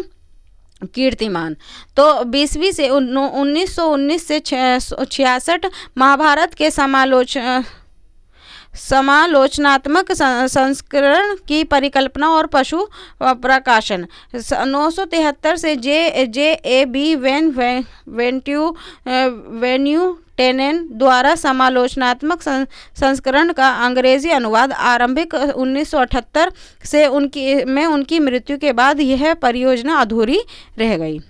कीर्तिमान। तो 20वीं से 1919 से 66 महाभारत के समालोचनात्मक संस्करण की परिकल्पना और पशु प्रकाशन, 973 से J.A.B. वेन्यू टेनेन द्वारा समालोचनात्मक संस्करण का अंग्रेजी अनुवाद, आरंभिक 1978 से उनकी मृत्यु के बाद यह परियोजना अधूरी रह गई।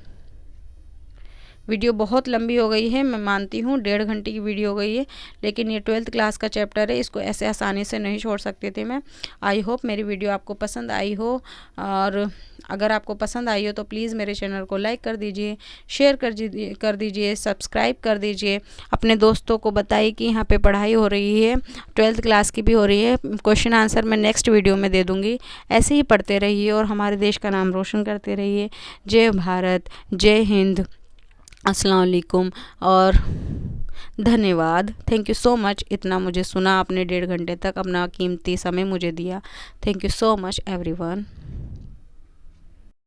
वीडियो बहुत लंबी हो गई है, मैं मानती हूँ 1.5 घंटे की वीडियो हो गई है, लेकिन ये 12th क्लास का चैप्टर है, इसको ऐसे आसानी से नहीं छोड़ सकती थी मैं। आई होप मेरी वीडियो आपको पसंद आई हो, और अगर आपको पसंद आई हो तो प्लीज़ मेरे चैनल को लाइक कर दीजिए, शेयर कर दीजिए, सब्सक्राइब कर दीजिए, अपने दोस्तों को बताइए कि यहाँ पे पढ़ाई हो रही है, 12th क्लास की भी हो रही है। क्वेश्चन आंसर मैं नेक्स्ट वीडियो में दे दूँगी। ऐसे ही पढ़ते रहिए और हमारे देश का नाम रोशन करते रहिए। जय भारत, जय हिंद, अस्सलाम वालेकुम और धन्यवाद। थैंक यू सो मच, इतना मुझे सुना आपने, 1.5 घंटे तक अपना कीमती समय मुझे दिया। Thank you so much everyone.